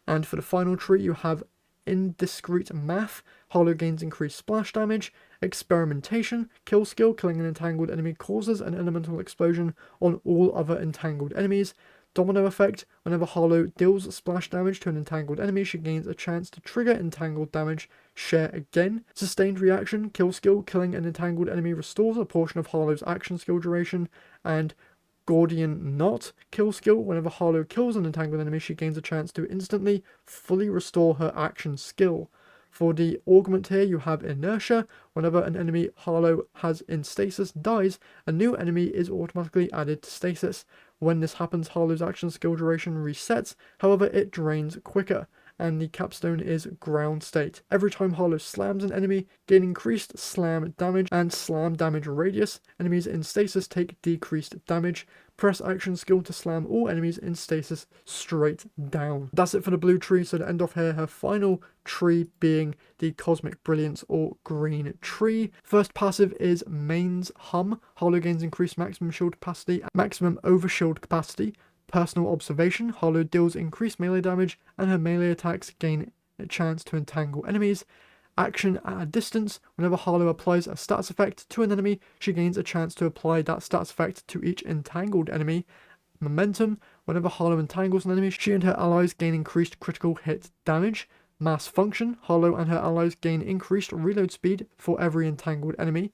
And for the final tree, you have Indiscreet Math. Harlowe gains increased splash damage. Experimentation. Kill skill. Killing an entangled enemy causes an elemental explosion on all other entangled enemies. Domino effect. Whenever Harlowe deals splash damage to an entangled enemy, she gains a chance to trigger entangled damage. Share again. Sustained reaction. Kill skill. Killing an entangled enemy restores a portion of Harlowe's action skill duration. And Gordian Knot. Kill skill. Whenever Harlowe kills an entangled enemy, she gains a chance to instantly fully restore her action skill. For the augment here, you have Inertia. Whenever an enemy Harlowe has in stasis dies, a new enemy is automatically added to stasis. When this happens, Harlowe's action skill duration resets, however it drains quicker. And the capstone is Ground State. Every time Harlowe slams an enemy, gain increased slam damage and slam damage radius. Enemies in stasis take decreased damage. Press action skill to slam all enemies in stasis straight down. That's it for the blue tree. So to end off here, her final tree being the Cosmic Brilliance or Green Tree. First passive is Main's Hum. Harlowe gains increased maximum shield capacity, maximum overshield capacity. Personal observation. Harlowe deals increased melee damage and her melee attacks gain a chance to entangle enemies. Action at a distance. Whenever Harlowe applies a stats effect to an enemy, she gains a chance to apply that stats effect to each entangled enemy. Momentum. Whenever Harlowe entangles an enemy, she and her allies gain increased critical hit damage. Mass function. Harlowe and her allies gain increased reload speed for every entangled enemy.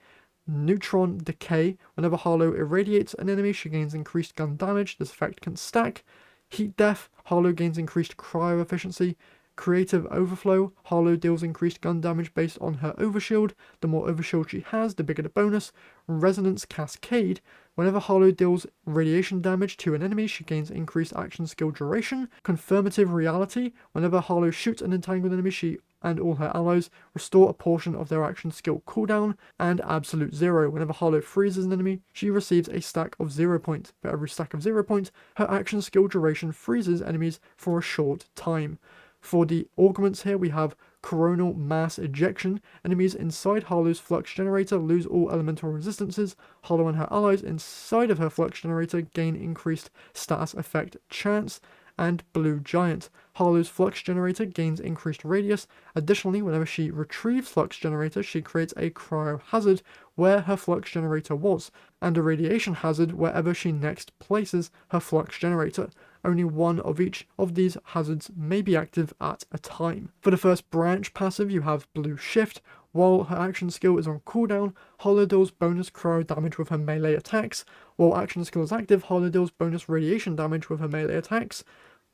Neutron Decay. Whenever Harlowe irradiates an enemy, she gains increased gun damage. This effect can stack. Heat Death. Harlowe gains increased cryo efficiency. Creative Overflow. Harlowe deals increased gun damage based on her overshield. The more overshield she has, the bigger the bonus. Resonance Cascade. Whenever Harlowe deals radiation damage to an enemy, she gains increased action skill duration. Confirmative Reality. Whenever Harlowe shoots an entangled enemy, she and all her allies restore a portion of their action skill cooldown. And Absolute Zero. Whenever Harlowe freezes an enemy, she receives a stack of 0 points. For every stack of 0 points, her action skill duration freezes enemies for a short time. For the augments here, we have Coronal Mass Ejection. Enemies inside Harlowe's Flux Generator lose all elemental resistances. Harlowe and her allies inside of her Flux Generator gain increased status effect chance. And Blue Giant. Harlowe's Flux Generator gains increased radius. Additionally, whenever she retrieves Flux Generator, she creates a cryo hazard where her Flux Generator was, and a radiation hazard wherever she next places her Flux Generator. Only one of each of these hazards may be active at a time. For the first branch passive, you have Blue Shift. While her action skill is on cooldown, Harlowe deals bonus cryo damage with her melee attacks. While action skill is active, Harlowe deals bonus radiation damage with her melee attacks.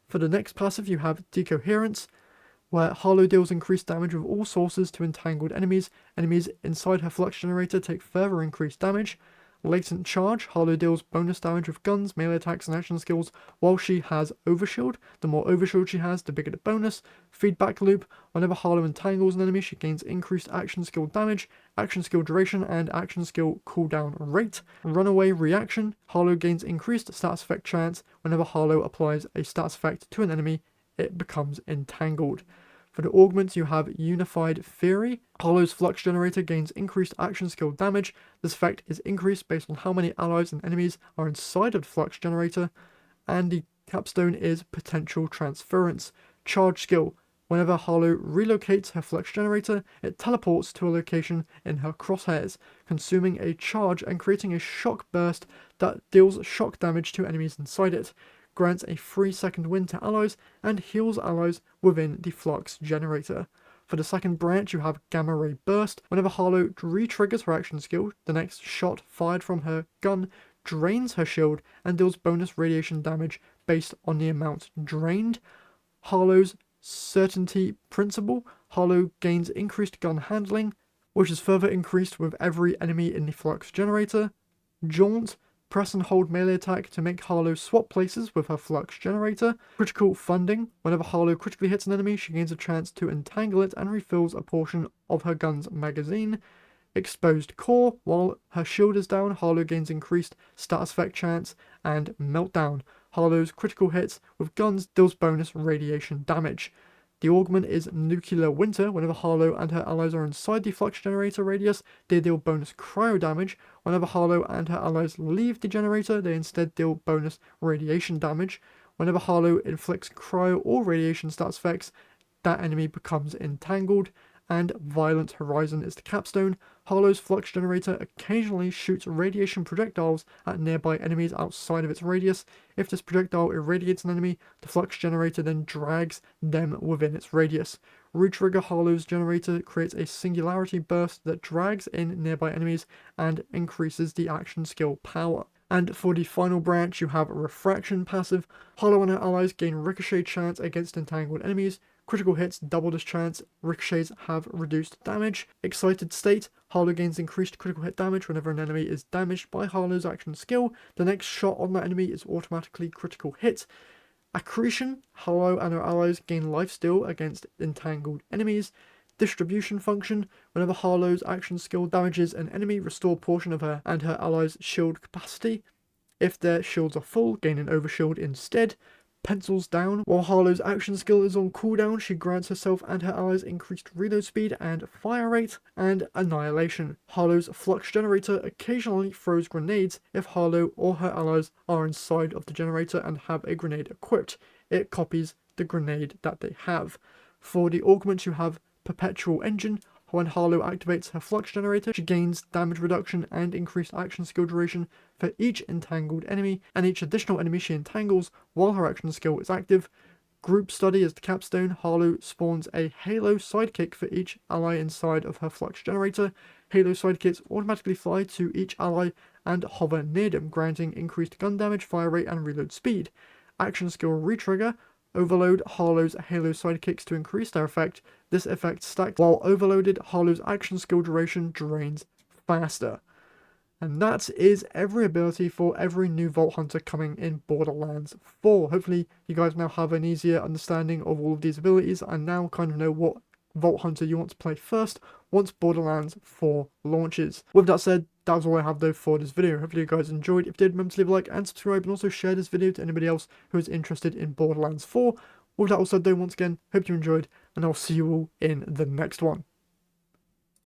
For the next passive, you have Decoherence, where Harlowe deals increased damage with all sources to entangled enemies. Enemies inside her Flux Generator take further increased damage. Latent Charge. Harlowe deals bonus damage with guns, melee attacks, and action skills while she has Overshield. The more Overshield she has, the bigger the bonus. Feedback Loop. Whenever Harlowe entangles an enemy, she gains increased action skill damage, action skill duration, and action skill cooldown rate. Runaway Reaction. Harlowe gains increased stats effect chance. Whenever Harlowe applies a stats effect to an enemy, it becomes entangled. For the augments, you have Unified Fury. Harlowe's Flux Generator gains increased action skill damage. This effect is increased based on how many allies and enemies are inside of the Flux Generator. And the capstone is Potential Transference. Charge Skill. Whenever Harlowe relocates her Flux Generator, it teleports to a location in her crosshairs, consuming a charge and creating a shock burst that deals shock damage to enemies inside it. Grants a 3-second win to allies, and heals allies within the Flux Generator. For the second branch, you have Gamma Ray Burst. Whenever Harlowe re-triggers her action skill, the next shot fired from her gun drains her shield and deals bonus radiation damage based on the amount drained. Harlowe's Certainty Principle. Harlowe gains increased gun handling, which is further increased with every enemy in the Flux Generator. Jaunt. Press and hold melee attack to make Harlowe swap places with her Flux Generator. Critical Funding. Whenever Harlowe critically hits an enemy, she gains a chance to entangle it and refills a portion of her gun's magazine. exposed core. While her shield is down, Harlowe gains increased status effect chance and meltdown. Harlowe's critical hits with guns deals bonus radiation damage. The augment is Nuclear Winter. Whenever Harlowe and her allies are inside the flux generator radius, they deal bonus cryo damage. Whenever Harlowe and her allies leave the generator, they instead deal bonus radiation damage. Whenever Harlowe inflicts cryo or radiation status effects, that enemy becomes entangled. And Violent Horizon is the capstone. Harlowe's flux generator occasionally shoots radiation projectiles at nearby enemies outside of its radius. If this projectile irradiates an enemy, the flux generator then drags them within its radius. Retrigger Harlowe's generator creates a singularity burst that drags in nearby enemies and increases the action skill power. And for the final branch, you have Refraction passive. Harlowe and her allies gain ricochet chance against entangled enemies. Critical hits double this chance, ricochets have reduced damage. Excited State, Harlowe gains increased critical hit damage whenever an enemy is damaged by Harlowe's action skill. The next shot on that enemy is automatically critical hit. Accretion, Harlowe and her allies gain lifesteal against entangled enemies. Distribution function, whenever Harlowe's action skill damages an enemy, restore portion of her and her allies' shield capacity. If their shields are full, gain an overshield instead. Pencils down, while Harlowe's action skill is on cooldown, she grants herself and her allies increased reload speed and fire rate. And Annihilation, Harlowe's flux generator occasionally throws grenades if Harlowe or her allies are inside of the generator and have a grenade equipped. It copies the grenade that they have. For the augments, you have Perpetual Engine. When Harlowe activates her flux generator, she gains damage reduction and increased action skill duration for each entangled enemy and each additional enemy she entangles while her action skill is active. Group Study is the capstone. Harlowe spawns a Halo sidekick for each ally inside of her flux generator. Halo sidekicks automatically fly to each ally and hover near them, granting increased gun damage, fire rate, and reload speed. Action skill retrigger. Overload Harlowe's Halo sidekicks to increase their effect. This effect stacks while overloaded. Harlowe's action skill duration drains faster. And that is every ability for every new Vault Hunter coming in Borderlands 4. Hopefully you guys now have an easier understanding of all of these abilities and now kind of know what Vault Hunter you want to play first once Borderlands 4 launches. With that said, that was all I have though for this video. Hopefully you guys enjoyed. If you did, remember to leave a like and subscribe, and also share this video to anybody else who is interested in Borderlands 4. With that all said though, once again, hope you enjoyed, and I'll see you all in the next one.